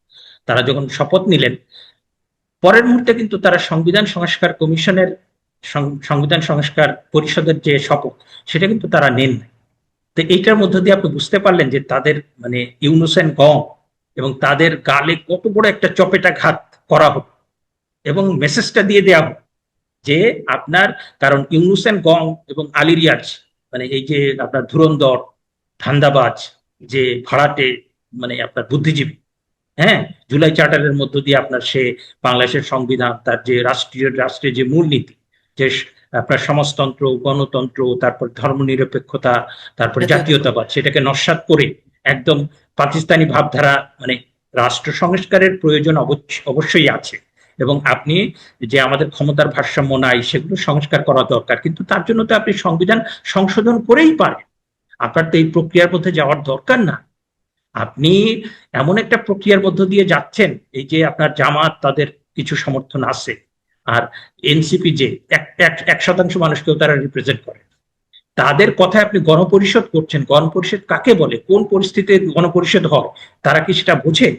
তারা যখন শপথ নিলেন, পরের মুহূর্তে কিন্তু তারা সংবিধান সংস্কার কমিশনের সংবিধান সংস্কার পরিষদের যে শপথ, সেটা কিন্তু তারা নেন নাই। তো এইটার মধ্য দিয়ে আপনি বুঝতে পারলেন যে তাদের মানে ইউনুস এন্ড গং এবং তাদের গালে কত বড় একটা চপেটাঘাত করা হোক, এবং মেসেজটা দিয়ে দেওয়া হোক যে আপনার, কারণ ইউনুস এন্ড গং এবং আলী রিয়াজ মানে এই যে আপনার ধুরন্ধর ধান্দাবাজ যে ভাড়াটে মানে আপনার বুদ্ধিজীবী, হ্যাঁ, জুলাই চার্টারের মধ্য দিয়ে আপনার সে বাংলাদেশের সংবিধান, তার যে রাষ্ট্রের যে মূলনীতি, যে আপনার সমাজতন্ত্র, গণতন্ত্র, তারপর ধর্মনিরপেক্ষতা, তারপর জাতীয়তাবাদ। জাতীয়তাবাদ, সেটাকে নস্যাৎ করে একদম পাকিস্তানি ভাবধারা, মানে রাষ্ট্র সংস্কারের প্রয়োজন অবশ্যই আছে। এবং আপনি যে আমাদের ক্ষমতার ভারসাম্য নাই, সেগুলো সংস্কার করা দরকার, কিন্তু তার জন্য তো আপনি সংবিধান সংশোধন করেই পারেন। আপনার তো এই প্রক্রিয়ার মধ্যে যাওয়ার দরকার না। আপনি এমন একটা প্রক্রিয়ার মধ্য দিয়ে যাচ্ছেন, এই যে আপনার জামাত, তাদের কিছু সমর্থন আছে, আর এনসিপি যে 1% মানুষকেও তারা রিপ্রেজেন্ট করে, তাদের কথায় আপনি গণপরিষদ করছেন। গণপরিষদ কাকে বলে, কোন পরিস্থিতিতে গণপরিষদ হয়, তারা কি সেটা বোঝে?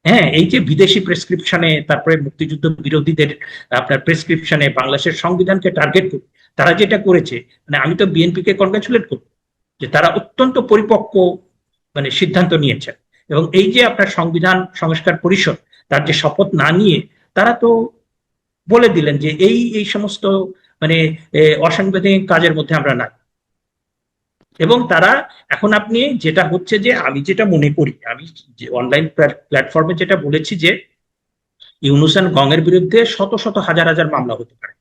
হ্যাঁ, এই যে বিদেশি প্রেসক্রিপশনে, তারপরে মুক্তিযুদ্ধ বিরোধীদের আপনার প্রেসক্রিপশনে বাংলাদেশের সংবিধানকে টার্গেট করে তারা যেটা করেছে, মানে আমি তো বিএনপিকে কনগ্রাচুলেট করব যে তারা অত্যন্ত পরিপক্ক মানে সিদ্ধান্ত নিয়েছেন। এবং এই যে আপনার সংবিধান সংস্কার পরিষদ, তার যে শপথ না নিয়ে তারা তো বলে দিলেন যে এই এই সমস্ত মানে অসাংবিধানিক কাজের মধ্যে আমরা নাই। এবং তারা এখন আপনি যেটা হচ্ছে যে আমি যেটা মনে করি, আমি যে অনলাইন প্ল্যাটফর্মে যেটা বলেছি যে ইউনূস এন্ড গং-এর বিরুদ্ধে শত শত হাজার হাজার মামলা হতে পারে।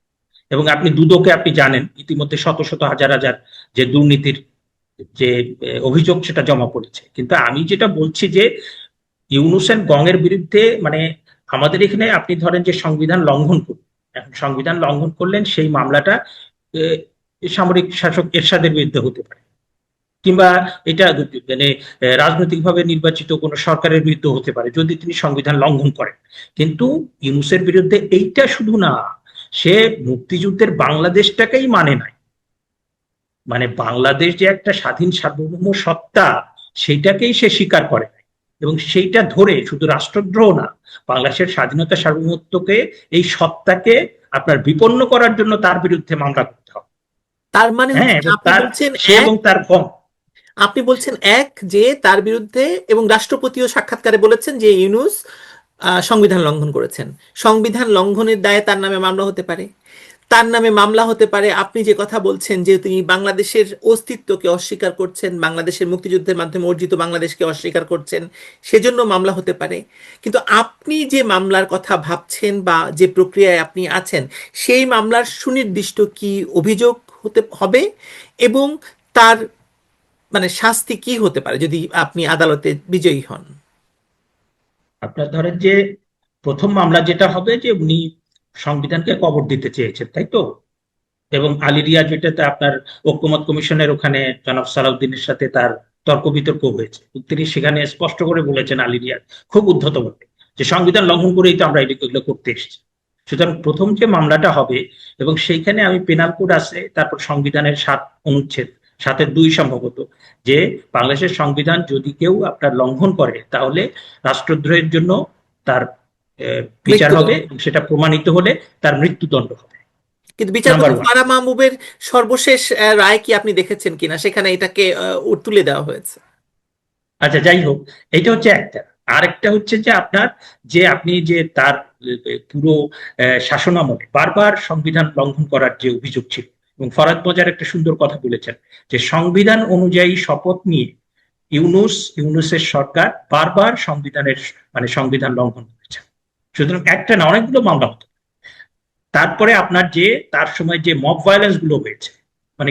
এবং আপনি দুদকে আপনি জানেন ইতিমধ্যে শত শত হাজার হাজার যে দুর্নীতির যে অভিযোগ সেটা জমা পড়েছে। কিন্তু আমি যেটা বলছি যে ইউনূস এন্ড গং-এর বিরুদ্ধে মানে আমাদের এখানে আপনি ধরেন যে সংবিধান লঙ্ঘন করলেন, এখন সংবিধান লঙ্ঘন করলেন, সেই মামলাটা সামরিক শাসক এরশাদের বিরুদ্ধে হতে পারে, কিংবা এটা মানে রাজনৈতিকভাবে নির্বাচিত কোন সরকারের বিরুদ্ধে হতে পারে যদি তিনি সংবিধান লঙ্ঘন করেন। কিন্তু ইউনূসের বিরুদ্ধে এইটা শুধু না, সে মুক্তিযুদ্ধের বাংলাদেশটাকেই মানে নাই, মানে বাংলাদেশ যে একটা স্বাধীন সার্বভৌম সত্তা, সেইটাকেই সে স্বীকার করে নাই। এবং সেইটা ধরে শুধু রাষ্ট্রদ্রোহ না, বাংলাদেশের স্বাধীনতা সার্বভৌমত্বকে, এই সত্তাকে আপনার বিপন্ন করার জন্য তার বিরুদ্ধে মামলা করতে হবে। তার মানে হ্যাঁ, হচ্ছে এবং আপনি তার বলছেন সে এক, এবং তার গণ। আপনি বলছেন এক যে তার বিরুদ্ধে, এবং রাষ্ট্রপতিও সাক্ষাৎকারে বলেছেন যে ইউনূস সংবিধান লঙ্ঘন করেছেন। সংবিধান লঙ্ঘনের দায়ে তার নামে মামলা হতে পারে, তার নামে মামলা হতে পারে। আপনি যে কথা বলছেন যে তিনি বাংলাদেশের অস্তিত্বকে অস্বীকার করছেন, বাংলাদেশের মুক্তিযুদ্ধের মাধ্যমে অর্জিত বাংলাদেশকে অস্বীকার করছেন, সেজন্য মামলা হতে পারে। কিন্তু আপনি যে মামলার কথা ভাবছেন বা যে প্রক্রিয়ায় আপনি আছেন, সেই মামলার সুনির্দিষ্ট কি অভিযোগ হতে হবে, এবং তার মানে শাস্তি কি হতে পারে যদি আপনি আদালতে বিজয়ী হন? আপনার ধরেন যে প্রথম মামলা যেটা হবে যে উনি সংবিধানকে কবর দিতে চেয়েছেন, তাই তো? এবং আলিরিয়া যেটাতে আপনার ঐকমত্য কমিশনের ওখানে জনাব সালাউদ্দিনের সাথে তার তর্ক বিতর্ক হয়েছে, তিনি সেখানে স্পষ্ট করে বলেছেন, আলিরিয়া খুব উদ্ধত বলে, যে সংবিধান লঙ্ঘন করেই তো আমরা এগুলো করতে এসেছি। সুতরাং প্রথম যে মামলাটা হবে, এবং সেইখানে আমি পেনাল কোড আছে, তারপর সংবিধানের 7 অনুচ্ছেদ, 7-2 সম্ভবত, যে বাংলাদেশের সংবিধান যদি কেউ আপনার লঙ্ঘন করে তাহলে রাষ্ট্রদ্রোহের জন্য তার বিচার হবে, মৃত্যুদণ্ড। এবং সেটা প্রমাণিত হলে তার মৃত্যুদণ্ড হবে। কিন্তু নাম্বার বিচারপতি ওয়ান। ফারাহ মাহবুবের সর্বশেষ রায় কি আপনি দেখেছেন কিনা? সেখানে এটাকে তুলে দেওয়া হয়েছে। আচ্ছা, যাই হোক, এটা হচ্ছে একটা। আরেকটা হচ্ছে যে আপনার যে আপনি যে তার পুরো শাসনামলে বারবার সংবিধান লঙ্ঘন করার যে অভিযোগ ছিল, এবং ফরাদ মজার একটা সুন্দর কথা বলেছেন যে সংবিধান অনুযায়ী শপথ নিয়ে ইউনূসের সরকার বারবার সংবিধানের মানে সংবিধান লঙ্ঘন করেছে। সুতরাং একটা না, অনেকগুলো মামলা হতো। তারপরে আপনার যে তার সময় যে মব ভায়োলেন্স গুলো হয়েছে, মানে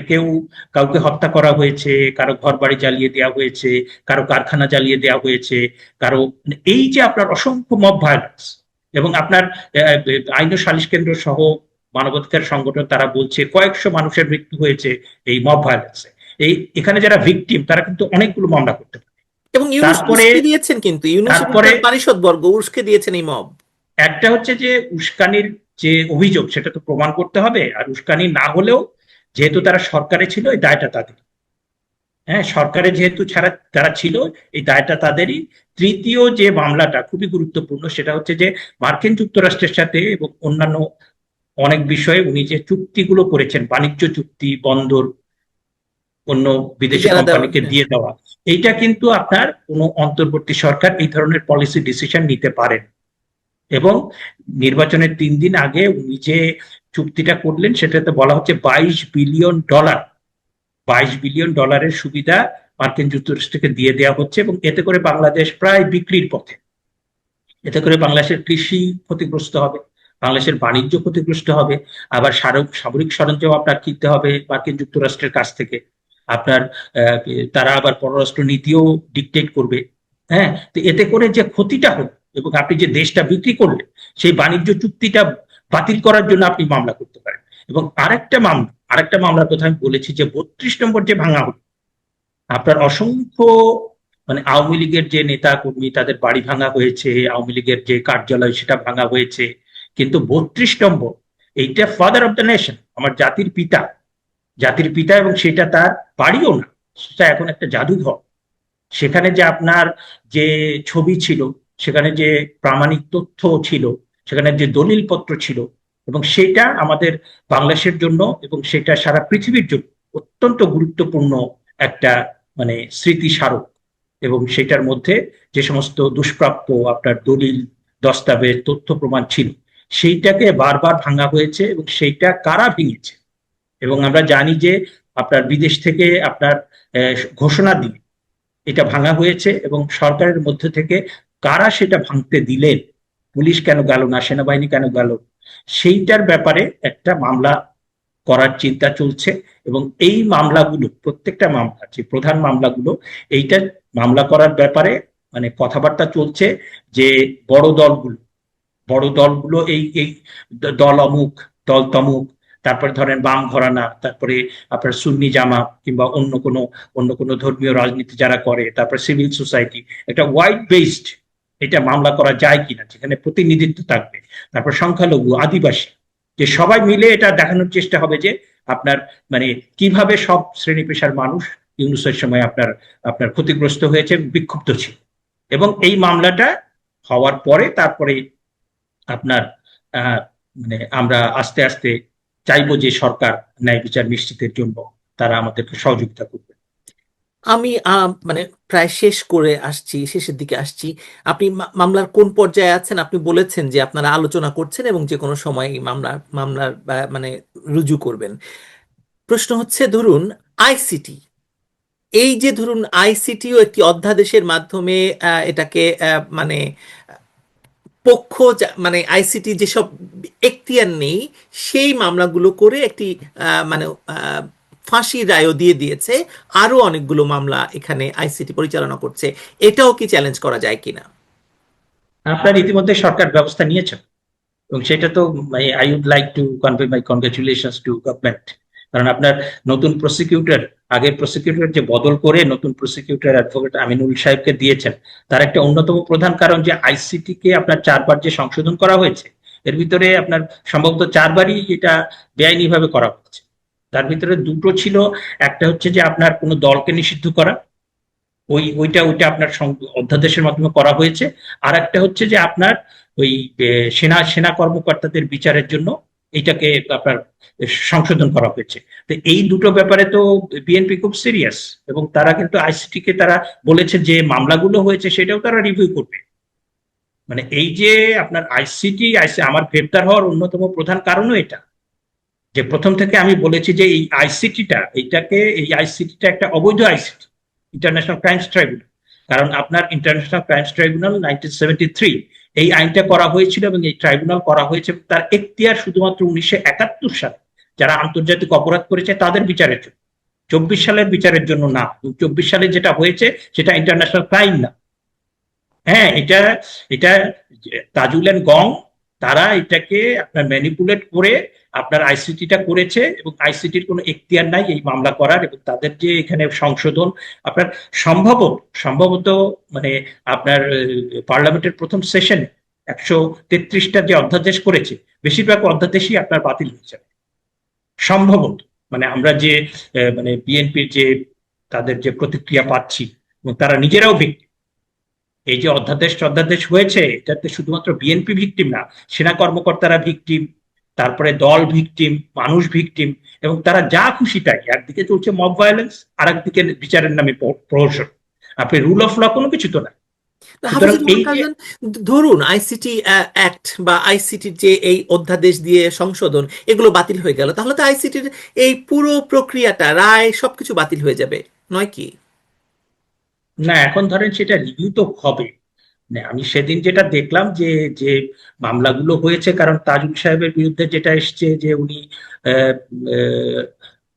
কাউকে হত্যা করা হয়েছে, কারো ঘর বাড়ি জ্বালিয়ে দেওয়া হয়েছে, কারো কারখানা জ্বালিয়ে দেওয়া হয়েছে, কারো মানে এই যে আপনার অসংখ্য মব ভায়োলেন্স। এবং আপনার আইন ও সালিশ কেন্দ্র সহ মানবাধিকার সংগঠন তারা বলছে কয়েকশো মানুষের মৃত্যু হয়েছে এই মব ভায়োলেন্সে। এখানে যারা ভিকটিম তারা কিন্তু অনেকগুলো মামলা করতে পারে। এবং ইউনূস তারপরে উস্কে দিয়েছেন, কিন্তু ইউনূস এবং তারপরে তার পারিষদবর্গ উস্কে দিয়েছেন এই মব। একটা হচ্ছে যে উস্কানির যে অভিযোগ সেটা তো প্রমাণ করতে হবে, আর উস্কানি না হলেও যেহেতু তারা সরকারে ছিল, এই দায়টা তাদের। হ্যাঁ, সরকারে যেহেতু তারা ছিল, এই দায়টা তাদেরই। তৃতীয় যে মামলাটা খুবই গুরুত্বপূর্ণ, সেটা হচ্ছে যে মার্কিন যুক্তরাষ্ট্রের সাথে এবং অন্যান্য অনেক বিষয়ে উনি যে চুক্তিগুলো করেছেন, বাণিজ্য চুক্তি, বন্দর, অন্য বিদেশি ইজারা দেওয়া। কোম্পানিকে দিয়ে দেওয়া, এইটা কিন্তু আপনার কোনো অন্তর্বর্তী সরকার এই ধরনের পলিসি ডিসিশন নিতে পারেন। এবং নির্বাচনের 3 দিন আগে উনি যে চুক্তিটা করলেন, সেটাতে বলা হচ্ছে $22 বিলিয়ন, $22 বিলিয়ন সুবিধা মার্কিন যুক্তরাষ্ট্রকে দিয়ে দেওয়া হচ্ছে, এবং এতে করে বাংলাদেশ প্রায় বিক্রির পথে। এতে করে বাংলাদেশের কৃষি ক্ষতিগ্রস্ত হবে, বাংলাদেশের বাণিজ্য ক্ষতিগ্রস্ত হবে। আবার সামরিক সরঞ্জাম আপনার কিনতে হবে মার্কিন যুক্তরাষ্ট্রের কাছ থেকে। আপনার আহ, তারা আবার পররাষ্ট্র নীতিও ডিকটেট করবে। হ্যাঁ, তো এতে করে যে ক্ষতিটা হলো, এবং আপনি যে দেশটা বিক্রি করলেন, সেই বাণিজ্য চুক্তিটা বাতিল করার জন্য আপনি মামলা করতে পারেন। এবং আরেকটা মামলার কথা আমি বলেছি, যে 32 নম্বর যে ভাঙা হলো, আপনার অসংখ্য মানে আওয়ামী লীগের যে নেতা কর্মী তাদের বাড়ি ভাঙা হয়েছে, আওয়ামী লীগের যে কার্যালয় সেটা ভাঙা হয়েছে, কিন্তু 32 নম্বর, এইটা ফাদার অফ দ্য নেশন, আমার জাতির পিতা, এবং সেটা তার বাড়িও না, সেটা এখন একটা জাদুঘর। সেখানে যে আপনার যে ছবি ছিল, সেখানে যে প্রামাণিক তথ্য ছিল, সেখানে যে দলিলপত্র ছিল, এবং সেটা আমাদের বাংলাদেশের জন্য এবং সেটা সারা পৃথিবীর জন্য অত্যন্ত গুরুত্বপূর্ণ একটা মানে স্মৃতিস্মারক। এবং সেটার মধ্যে যে সমস্ত দুষ্প্রাপ্য আপনার দলিল, দস্তাবেজ, তথ্য প্রমাণ ছিল, সেইটাকে বারবার ভাঙা হয়েছে। এবং সেইটা কারা ভেঙেছে, এবং আমরা জানি যে আপনার বিদেশ থেকে আপনার ঘোষণা দিয়ে এটা ভাঙা হয়েছে, এবং সরকারের মধ্যে থেকে কারা সেটা ভাঙতে দিলেন, পুলিশ কেন গেল না, সেনাবাহিনী কেন গেল, সেইটার ব্যাপারে একটা মামলা করার চিন্তা চলছে। এবং এই মামলাগুলো, প্রত্যেকটা মামলা, যে প্রধান মামলাগুলো, এইটা মামলা করার ব্যাপারে মানে কথাবার্তা চলছে, যে বড় দলগুলো এই এই দল অমুক, দল তমুক, তারপরে ধরেন বাম ঘরানা, তারপরে আপনার সুন্নি জামাত, কিংবা অন্য কোনো ধর্মীয় রাজনীতি যারা করে, তারপর সিভিল সোসাইটি, একটা ওয়াইড বেসড এটা মামলা করা যায় কিনা, যেখানে প্রতিনিধিত্ব থাকবে, তারপর সংখ্যালঘু, আদিবাসী, যে সবাই মিলে এটা দেখানোর চেষ্টা হবে যে আপনার মানে কিভাবে সব শ্রেণী পেশার মানুষ ইউনূসের সময় আপনার আপনার ক্ষতিগ্রস্ত হয়েছে, বিক্ষুব্ধ ছিল। এবং এই মামলাটা হওয়ার পরে তারপরে আপনার আহ, মানে আমরা আস্তে আস্তে চাইবো যে সরকার ন্যায় বিচার নিশ্চিতের জন্য তারা আমাদেরকে সহযোগিতা করবে। আমি মানে প্রায় শেষের দিকে আসছি। আপনি মামলার কোন পর্যায়ে আছেন? আপনি বলেছেন যে আপনারা আলোচনা করছেন এবং যে কোনো সময় এই মামলার মানে রুজু করবেন। প্রশ্ন হচ্ছে, ধরুন আইসিটি, এই যে ধরুন আইসিটিও একটি অধ্যাদেশের মাধ্যমে এটাকে মানে মানে আইসিটি যেসব এখতিয়ার নেই সেই মামলাগুলো করে একটি মানে ফাঁসির রায়ও দিয়ে দিয়েছে। আরো অনেকগুলো মামলা এখানে আইসিটি পরিচালনা করছে। এটাও কি চ্যালেঞ্জ করা যায় কিনা? আপনার ইতিমধ্যে সরকার ব্যবস্থা নিয়েছে, এবং সেটা তো I would like to convey my congratulation to government. কারণ আপনার নতুন প্রসিকিউটর, আগের প্রসিকিউটর যে বদল করে নতুন প্রসিকিউটর অ্যাডভোকেট আমিনুল সাহেবকে দিয়েছেন, তার একটা অন্যতম প্রধান কারণ যে আইসিটি কে আপনার 4বার যে সংশোধন করা হয়েছে, এর ভিতরে আপনার সম্ভবত 4বারই এটা বেআইনি ভাবে করা হচ্ছে। তার ভিতরে দুটো ছিল, একটা হচ্ছে যে আপনার কোনো দলকে নিষিদ্ধ করা, ওইটা আপনার অধ্যাদেশের মাধ্যমে করা হয়েছে। আর একটা হচ্ছে যে আপনার ওই সেনা কর্মকর্তাদের বিচারের জন্য এইটাকে আপনার সংশোধন করা হয়েছে। তো এই দুটো ব্যাপারে তো বিএনপি খুব সিরিয়াস, এবং তারা কিন্তু আইসিটি কে তারা বলেছে যে মামলাগুলো হয়েছে সেটাও তারা রিভিউ করবে। মানে এই যে আপনার আমার গ্রেপ্তার হওয়ার অন্যতম প্রধান কারণও এটা, যে প্রথম থেকে আমি বলেছি যে এই আইসিটিটা একটা অবৈধ আইসিটি, ইন্টারন্যাশনাল ক্রাইমস ট্রাইব্যুনাল। কারণ আপনার ইন্টারন্যাশনাল ক্রাইমস ট্রাইব্যুনাল 1973 এই আইনটা করা হয়েছিল, এবং এই ট্রাইব্যুনাল করা হয়েছে তার এখতিয়ার শুধুমাত্র 1971 সালে যারা আন্তর্জাতিক অপরাধ করেছে তাদের বিচারের জন্য, 24 সালের বিচারের জন্য না। 24 সালে যেটা হয়েছে সেটা ইন্টারন্যাশনাল ক্রাইম না। হ্যাঁ, এটা এটা তাজুল এন্ড গং, তারা এটাকে আপনার ম্যানিপুলেট করে আপনার আইসিটিটা করেছে, এবং আইসিটির কোনো এখতিয়ার নাই এই মামলা করার। এবং তাদের যে এখানে সংশোধন আপনার সম্ভবত মানে আপনার পার্লামেন্টের প্রথম সেশনে 133টা যে অধ্যাদেশ করেছে, বেশিরভাগ অধ্যাদেশই আপনার বাতিল হয়েছে সম্ভবত। মানে আমরা যে মানে বিএনপির যে তাদের যে প্রতিক্রিয়া পাচ্ছি, এবং তারা নিজেরাও ভিক্টিম। এই যে অধ্যাদেশ হয়েছে, এটাতে শুধুমাত্র বিএনপি ভিকটিম না, সেনা কর্মকর্তারা ভিকটিম, তারপরে দল ভিকটিম, মানুষ ভিকটিম, এবং তারা যা খুশি তাই, একদিকে চলছে মব ভায়োলেন্স, আর একদিকে বিচারের নামে প্রহসন। আপনি রুল অফ ল কোনো কিছু তো না। সুতরাং হাফিজুর রহমান এই যে কারজন, ধরুন আইসিটি অ্যাক্ট বা আইসিটির যে এই অধ্যাদেশ দিয়ে সংশোধন এগুলো বাতিল হয়ে গেল, তাহলে তো আইসিটির এই পুরো প্রক্রিয়াটা, রায়, সবকিছু বাতিল হয়ে যাবে, নয় কি? না, এখন ধরেন সেটা রিভিউ তো হবে। মানে আমি সেদিন যেটা দেখলাম যে যে মামলাগুলো হয়েছে, কারণ তাজুল সাহেবের বিরুদ্ধে যেটা এসছে যে উনি আহ, আহ,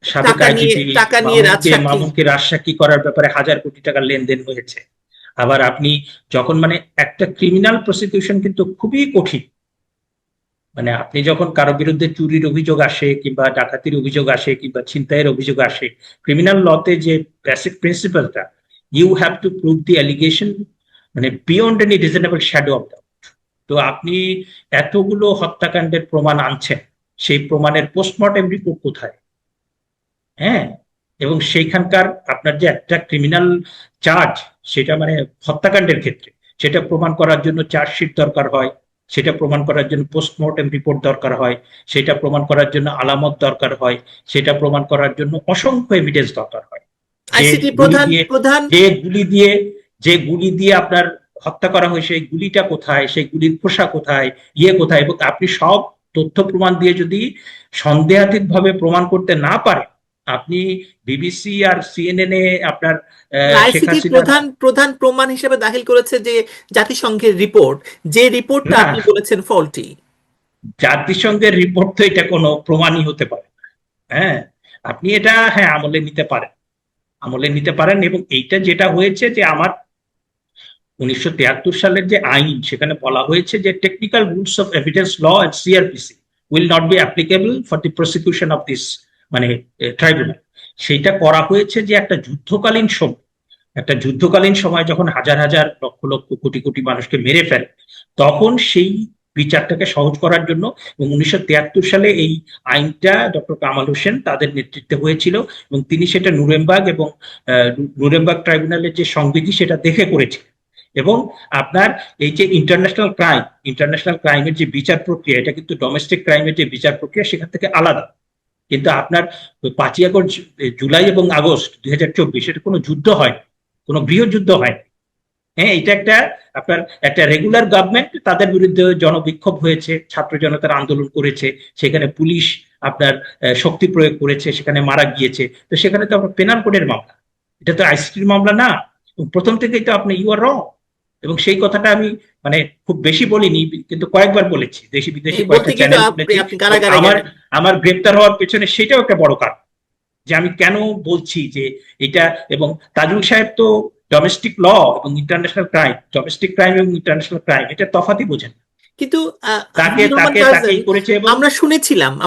সাবেক আইজিপি টাকা নিয়ে মামুনকে রাজসাক্ষী। মামুনকে রাজসাক্ষী করার ব্যাপারে হাজার কোটি টাকার লেনদেন হয়েছে। আবার আপনি যখন মানে একটা ক্রিমিনাল প্রসিকিউশন কিন্তু খুবই কঠিন, মানে আপনি যখন কারো বিরুদ্ধে চুরির অভিযোগ আসে কিংবা ডাকাতির অভিযোগ আসে কিংবা ছিনতাইয়ের অভিযোগ আসে, ক্রিমিনাল লতে যে বেসিক প্রিন্সিপালটা, you have to prove the allegation মানে beyond any reasonable shadow of the. তো আপনি এতগুলো হত্যাকাণ্ডের প্রমাণ আনছেন, সেই প্রমাণের পোস্টমর্টেম রিপোর্ট কোথায়? হ্যাঁ, এবং সেইখানকার আপনার যে একটা ক্রিমিনাল চার্জ, সেটা মানে হত্যাকাণ্ডের ক্ষেত্রে সেটা প্রমাণ করার জন্য চার্জশিট দরকার হয়, সেটা প্রমাণ করার জন্য পোস্টমর্টেম রিপোর্ট দরকার হয়, সেটা প্রমাণ করার জন্য আলামত দরকার হয়, সেটা প্রমাণ করার জন্য অসংখ্য এভিডেন্স দরকার হয়। যে আইসিটি গুলি প্রধান দিয়ে প্রধান যে গুলি দিয়ে যে গুলি দিয়ে আপনার হত্যা করা হয়, সেই গুলিটা কোথায়, সেই গুলির খোসা কোথায়, ইয়ে কোথায়, এবং আপনি সব তথ্য প্রমাণ দিয়ে যদি সন্দেহাতীত ভাবে প্রমাণ করতে না পারেন, আপনি বিবিসি আর সিএনএন এ আপনার শেখ আইসিটির হাসিনার। প্রধান প্রধান প্রমাণ হিসেবে দাখিল করেছে যে জাতিসংঘের রিপোর্ট, যে রিপোর্টটা না, আপনি বলেছেন ফল্টি। জাতিসংঘের রিপোর্ট তো এটা কোনো প্রমাণই হতে পারে না। হ্যাঁ, আপনি এটা হ্যাঁ আমলে নিতে পারেন, আমলে নিতে পারেন, এবং এইটা যেটা হয়েছে যে আমার 1973 সালের যে আইন, সেখানে বলা হয়েছে যে technical rules of evidence law and CrPC will not be applicable for the prosecution of this মানে ট্রাইব্যুনাল। সেইটা করা হয়েছে যে একটা যুদ্ধকালীন সময় যখন হাজার হাজার লক্ষ লক্ষ কোটি কোটি মানুষকে মেরে ফেলে, তখন সেই বিচারটাকে সহজ করার জন্য। এবং 1973 সালে এই আইনটা ডক্টর কামাল হোসেন তাদের নেতৃত্বে হয়েছিল, এবং তিনি সেটা নুরেমবার্গ ট্রাইব্যুনালের যে সংবিধি সেটা দেখে করেছিলেন। এবং আপনার এই যে ইন্টারন্যাশনাল ক্রাইমের যে বিচার প্রক্রিয়া, এটা কিন্তু ডোমেস্টিক ক্রাইমের যে বিচার প্রক্রিয়া সেখান থেকে আলাদা। কিন্তু আপনার 5ই আগস্ট, জুলাই এবং আগস্ট 2024, এটা কোনো যুদ্ধ হয়, কোনো গৃহযুদ্ধ হয়। হ্যাঁ, এটা আপনার একটা রেগুলার গভর্নমেন্ট, তাদের বিরুদ্ধে জনবিক্ষোভ হয়েছে, ছাত্র জনতার আন্দোলন করেছে, সেখানে পুলিশ আপনার শক্তি প্রয়োগ করেছে, সেখানে মারা গিয়েছে। তো সেখানে তো আপনার পেনাল কোডের মামলা, এটা তো আইসিটির মামলা না। প্রথম থেকেই তো আপনি ইউ আর রং। এবং সেই কথাটা আমি মানে খুব বেশি বলিনি, কিন্তু কয়েকবার বলেছি, দেশি বিদেশি এই বলতে কয়েকটা গিয়ে তো চ্যানেল আপনি বলেছি। আপনি এবং কারাগারে আমার গেলেন। আমার গ্রেপ্তার হওয়ার পেছনে সেটাও একটা বড় কারণ, যে আমি কেন বলছি যে এটা। এবং তাজুল সাহেব তো ডোমেস্টিক ল এবং ইন্টারন্যাশনাল ক্রাইম, ডোমেস্টিক ক্রাইম এবং ইন্টারন্যাশনাল ক্রাইম এটা তফাৎই বোঝেন। কিন্তু তাকে হাফিজুর রহমান তাকে কার্জন, তাকেই করেছে। এবং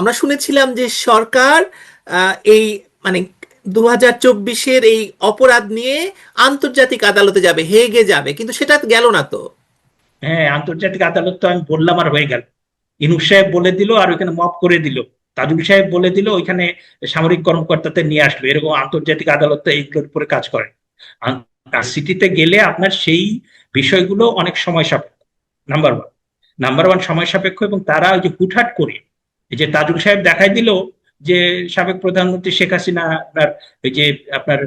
আমরা শুনেছিলাম যে সরকার এই মানে 2024-এর এই অপরাধ নিয়ে আন্তর্জাতিক আদালতে যাবে, হেগে যাবে, কিন্তু সেটা গেল না তো। হ্যাঁ, আন্তর্জাতিক আদালত তো আমি বললাম আর হয়ে গেল। ইনুস সাহেব বলে দিল আর ওইখানে মপ করে দিল, তাজুল সাহেব বলে দিল ওইখানে সামরিক কর্মকর্তাদের নিয়ে আসলো, এরকম আন্তর্জাতিক আদালত তো এইগুলোর উপরে কাজ করে। সিটিতে গেলে আপনার সেই বিষয়গুলো অনেক সময় সাপেক্ষ, নাম্বার ওয়ান। নাম্বার ওয়ান সময় সাপেক্ষ, এবং তারা ওই যে হুটহাট করে, এই যে তাজুল সাহেব দেখাই দিল যে সাবেক প্রধানমন্ত্রী শেখ হাসিনা আপনার ওই যে আপনার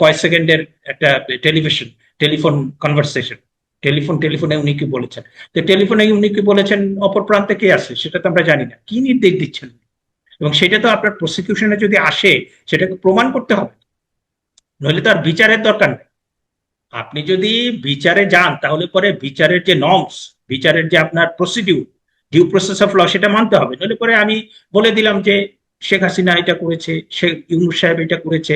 কয়েক সেকেন্ডের একটা টেলিফোন কনভারসেশন, টেলিফোনে উনি কি বলেছেন। তো টেলিফোনে উনি কি বলেছেন, অপর প্রান্তে কে আছে সেটা তো আমরা জানি না, কি নির্দেশ দিচ্ছেন। এবং সেটা তো আপনার প্রসিকিউশনে যদি আসে, সেটাকে প্রমাণ করতে হবে, নইলে তো আর বিচারের দরকার নেই। আপনি যদি বিচারে যান, তাহলে পরে বিচারের যে নর্মস, বিচারের যে আপনার procedure, due process of law, সেটা মানতে হবে। নইলে পরে আমি বলে দিলাম যে শেখ হাসিনা এটা করেছে, শেখ ইউনূস সাহেব এটা করেছে,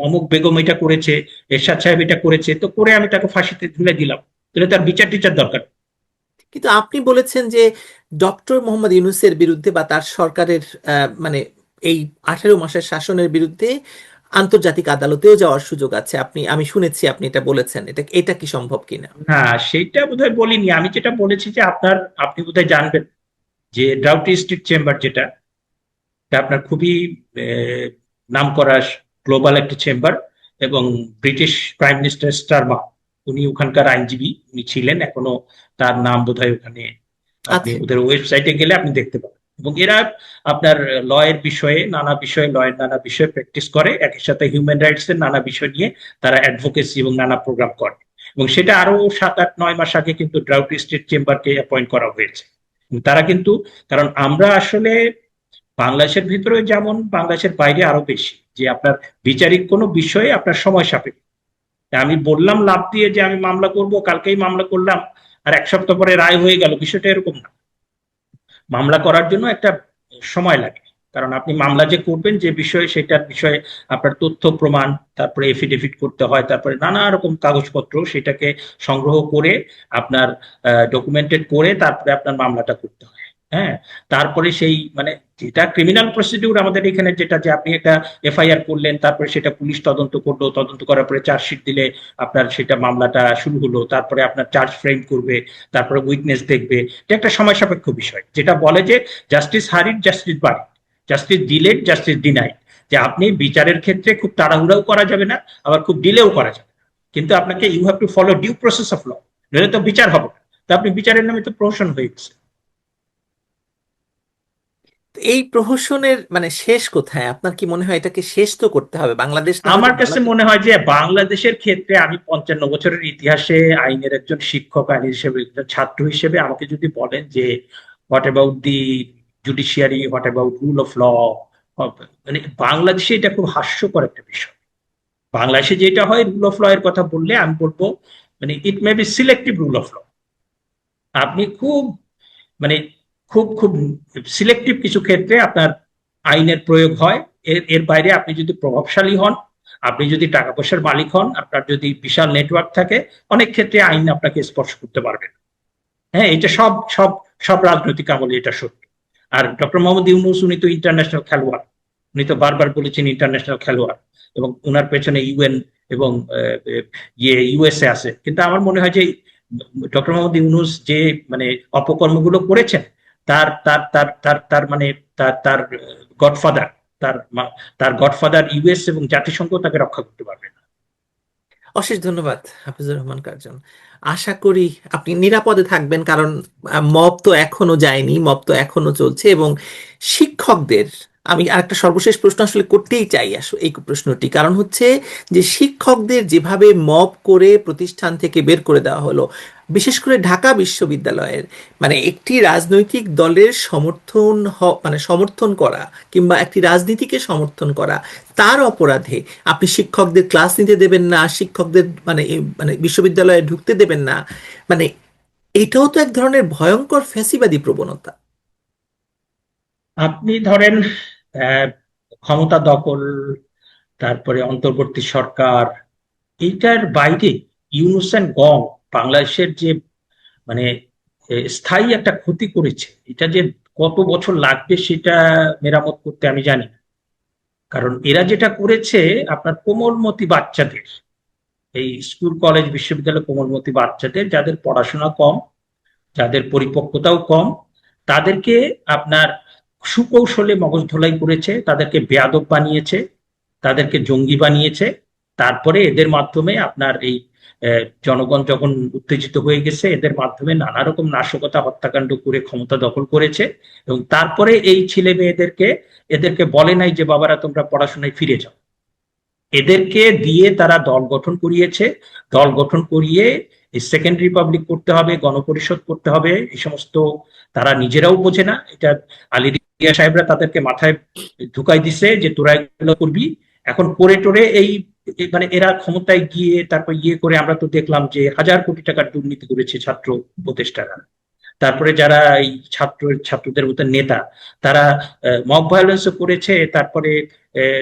অমুক বেগম এটা করেছে, এরশাদ সাহেব এটা করেছে, তো করে আমি তাকে ফাঁসিতে ঝুলে দিলাম। তাহলে তার বিচার টিচার দরকার। কিন্তু আপনি বলেছেন যে ডক্টর মোহাম্মদ ইউনূসের বিরুদ্ধে বা তার সরকারের মানে এই 18 মাসের শাসনের বিরুদ্ধে আন্তর্জাতিক আদালতেও যাওয়ার সুযোগ আছে। আমি শুনেছি আপনি এটা বলেছেন, এটা কি সম্ভব কিনা? না, সেটা বোধহয় বলিনি। আমি যেটা বলেছি যে আপনি বোধহয় জানবেন যে ডাউটি স্ট্রিট চেম্বার যেটা, আপনার খুবই নামকরা গ্লোবাল একটা চেম্বার, এবং ব্রিটিশ প্রাইম মিনিস্টার স্টারমা উনি ওখানকার আইনজীবী, উনি ছিলেন, এখনো তার নাম বোধহয় ওখানে, আপনি আছে। ওদের ওয়েবসাইটে গেলে আপনি দেখতে পাবেন। এবং এরা আপনার লয়ের নানা বিষয়ে প্র্যাকটিস করে, একই সাথে হিউম্যান রাইটস এর নানা বিষয় নিয়ে তারা অ্যাডভোকেসি এবং নানা প্রোগ্রাম করে। এবং সেটা আরো 7, 8, 9 মাস আগে কিন্তু ডাউটি স্ট্রিট চেম্বারকে অ্যাপয়েন্ট করা হয়েছে। তারা কিন্তু, কারণ আমরা আসলে বাংলাদেশের ভিতরে যেমন, বাংলাদেশের বাইরে আরো বেশি, যে আপনার বিচারিক কোনো বিষয়ে আপনার সময় সাপেক্ষ। আমি বললাম লাভ দিয়ে যে আমি মামলা করব, কালকেই মামলা করলাম, আর 1 সপ্তাহ পরে রায় হয়ে গেল, বিষয়টা এরকম না। মামলা করার জন্য একটা সময় লাগে, কারণ আপনি মামলা যে করবেন যে বিষয়ে, সেটার বিষয়ে আপনার তথ্য প্রমাণ, তারপরে এফিডেভিট করতে হয়, তারপরে নানা রকম কাগজপত্র সেটাকে সংগ্রহ করে আপনার ডকুমেন্টেড করে তারপরে আপনার মামলাটা করতে হয়। হ্যাঁ, তারপরে সেই মানে যেটা ক্রিমিনাল প্রসিডিউর আমাদের এখানে, যেটা যে আপনি একটা এফআইআর করলেন, তারপরে সেটা পুলিশ তদন্ত করলো, তদন্ত করার পরে চার্জশিট দিলে আপনার সেটা মামলাটা শুরু হলো, তারপরে আপনার চার্জ ফ্রেম করবে, তারপরে উইটনেস দেখবে। এটা একটা সময় সাপেক্ষ বিষয়, যেটা বলে যে জাস্টিস হারিড জাস্টিস বাড়ি, জাস্টিস ডিলেড জাস্টিস ডিনাইড। যে আপনি বিচারের ক্ষেত্রে খুব তাড়াহুড়াও করা যাবে না, আবার খুব ডিলেও করা যাবে না, কিন্তু আপনাকে you have to follow due process of law, নইলে তো বিচার হবে না। তো আপনি বিচারের নামে তো প্রহসন হয়ে গেছে। এই প্রহসনের মানে শেষ কোথায়? আপনার কি মনে হয় এটাকে শেষ তো করতে হবে? বাংলাদেশ না হয়তো আমার কাছে মনে হয় যে বাংলাদেশের ক্ষেত্রে, আমি 55 বছরের ইতিহাসে আইনের একজন শিক্ষক, আইন হিসেবে একজন ছাত্র হিসেবে আমাকে যদি বলেন যে what about the judiciary, what about rule of law, মানে বাংলাদেশে এটা খুব হাস্যকর একটা বিষয়। বাংলাদেশে যেটা হয়, রুল অফ ল এর কথা বললে আমি বলবো মানে it may be selective rule of law. আপনি খুব মানে খুব খুব সিলেক্টিভ কিছু ক্ষেত্রে আপনার আইনের প্রয়োগ হয়। এর এর বাইরে আপনি যদি প্রভাবশালী হন, আপনি যদি টাকা পয়সার মালিক হন, আপনার যদি বিশাল নেটওয়ার্ক থাকে, অনেক ক্ষেত্রে আইন আপনাকে স্পর্শ করতে পারবে না। হ্যাঁ, এটা সব সব সব রাজনৈতিক আমলে এটা সত্য। আর ডক্টর মোহাম্মদ ইউনূস, উনি তো ইন্টারন্যাশনাল খেলোয়াড়, উনি তো বারবার বলেছেন ইন্টারন্যাশনাল খেলোয়াড়, এবং ওনার পেছনে ইউএন এবং ইউএসএ আছে। কিন্তু আমার মনে হয় যে ডক্টর মোহাম্মদ ইউনূস যে মানে অপকর্মগুলো করেছেন, তার তার তার তার তার মানে তার তার গডফাদার, তার তার গডফাদার ইউএস এবং জাতিসংঘ তাকে রক্ষা করতে পারবে না। অশেষ ধন্যবাদ হাফিজুর রহমান কার্জন। আশা করি আপনি নিরাপদে থাকবেন, কারণ মব তো এখনো যায়নি, মব তো এখনো চলছে। এবং শিক্ষকদের আমি আরেকটা সর্বশেষ প্রশ্ন আসলে করতেই চাই, আসলে এই প্রশ্নটি কারণ হচ্ছে যে শিক্ষকদের যেভাবে মব করে প্রতিষ্ঠান থেকে বের করে দেওয়া হলো, বিশেষ করে ঢাকা বিশ্ববিদ্যালয়ের মানে একটি রাজনৈতিক দলের মানে সমর্থন করা কিংবা একটি রাজনীতিকে সমর্থন করা, তার অপরাধে আপনি শিক্ষকদের ক্লাস নিতে দেবেন না, শিক্ষকদের মানে বিশ্ববিদ্যালয়ে ঢুকতে দেবেন না। মানে এটাও তো এক ধরনের ভয়ঙ্কর ফ্যাসিবাদী প্রবণতা। আপনি ধরেন আহ, ক্ষমতা দখল, তারপরে অন্তর্বর্তী সরকার, এইটার বাইরে ইউনূস অ্যান্ড গং বাংলাদেশের যে মানে স্থায়ী একটা ক্ষতি করেছে, এটা যে কত বছর লাগবে সেটা মেরামত করতে আমি জানি না। কারণ এরা যেটা করেছে, আপনার কোমলমতি বাচ্চাদের, এই স্কুল কলেজ বিশ্ববিদ্যালয় কোমলমতি বাচ্চাদের, যাদের পড়াশোনা কম, যাদের পরিপক্কতাও কম, তাদেরকে আপনার সুকৌশলে মগজ ধোলাই করেছে, তাদেরকে বেয়াদব বানিয়েছে, তাদেরকে জঙ্গি বানিয়েছে। তারপরে এদের মাধ্যমে আপনার এই জনগণ যখন উত্তেজিত হয়ে গেছে, এদের মাধ্যমে নানা রকম নাশকতা, হত্যাকাণ্ড করে ক্ষমতা দখল করেছে। এবং তারপরে এই ছেলে মেয়েদেরকে, এদেরকে বলে নাই যে বাবারা তোমরা পড়াশোনায় ফিরে যাও, এদেরকে দিয়ে তারা দল গঠন করিয়েছে। দল গঠন করিয়ে সেকেন্ড রিপাবলিক করতে হবে, গণপরিষদ করতে হবে, এই সমস্ত তারা নিজেরাও বোঝে না। এটা আলী রিয়া সাহেবরা তাদেরকে মাথায় ঢুকাই দিছে যে তোরা এগুলো করবি। এখন করে টোরে মানে এরা ক্ষমতায় গিয়ে তারপর ইয়ে করে, আমরা তো দেখলাম যে হাজার কোটি টাকার দুর্নীতি করেছে ছাত্র উপদেষ্টারা। তারপরে যারা এই ছাত্রদের মতো নেতা, তারা মব ভায়োলেন্সও করেছে, তারপরে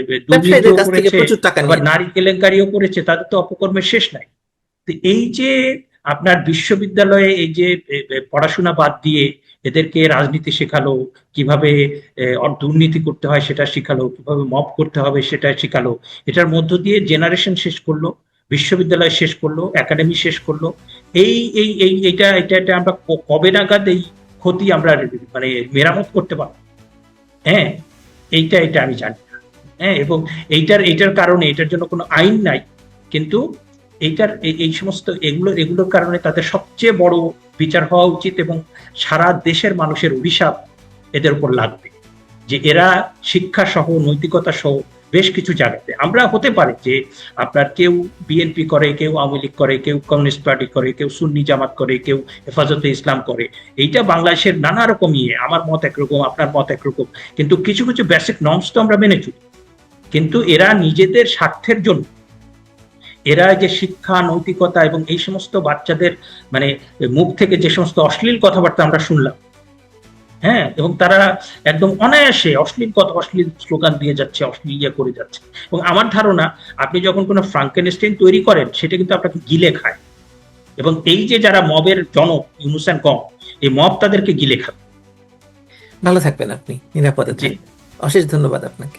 ব্যবসায়ীদের দুর্নীতিও কাছ থেকে করেছে, প্রচুর টাকা আবার নিয়েছে। নারী কেলেঙ্কারিও করেছে। তাদের তো অপকর্মের শেষ নাই। তো এই যে আপনার বিশ্ববিদ্যালয়ে এই যে পড়াশোনা বাদ দিয়ে এদেরকে রাজনীতি শেখালো, কিভাবে দুর্নীতি করতে হয় সেটা শিখালো, কিভাবে মব করতে হবে সেটা শিখালো, এটার মধ্য দিয়ে জেনারেশন শেষ করলো, বিশ্ববিদ্যালয় শেষ করলো, একাডেমি শেষ করলো। এই এই এই এটা এটা এটা আমরা কবে নাগাদ এই ক্ষতি আমরা মানে মেরামত করতে পারবো? হ্যাঁ, এটা আমি জানি না। হ্যাঁ, এবং এইটার কারণে, এটার জন্য কোনো আইন নাই, কিন্তু এই সমস্ত এগুলোর কারণে তাদের সবচেয়ে বড় বিচার হওয়া উচিত, এবং সারা দেশের মানুষের অভিশাপ এদের উপর লাগবে যে এরা শিক্ষা সহ, নৈতিকতা সহ বেশ কিছু জায়গাতে, আমরা হতে পারে যে আপনার কেউ বিএনপি করে, কেউ আওয়ামী লীগ করে, কেউ কমিউনিস্ট পার্টি করে, কেউ সুন্নি জামাত করে, কেউ হেফাজতে ইসলাম করে। এইটা বাংলাদেশের নানা রকম ইয়ে, আমার মত একরকম, আপনার মত একরকম, কিন্তু কিছু কিছু বেসিক নর্মস তো আমরা মেনে চলি। কিন্তু এরা নিজেদের স্বার্থের জন্য এরা যে শিক্ষা, নৈতিকতা এবং এই সমস্ত বাচ্চাদের মানে মুখ থেকে যে সমস্ত অশ্লীল কথাবার্তা আমরা শুনলাম, হ্যাঁ, এবং তারা একদম অনায়াসে অশ্লীল কথা, অশ্লীল স্লোগান দিয়ে যাচ্ছে, অশ্লীল ইয়ে করে যাচ্ছে। এবং আমার ধারণা আপনি যখন কোনো ফ্রাঙ্কেনস্টাইন তৈরি করেন সেটা কিন্তু আপনাকে গিলে খায়, এবং এই যে যারা মবের জনক ইউনূস অ্যান্ড কং, এই মব তাদেরকে গিলে খাবে। ভালো থাকবেন আপনি, নিরাপদে জি। থাকবেন। অশেষ ধন্যবাদ আপনাকে।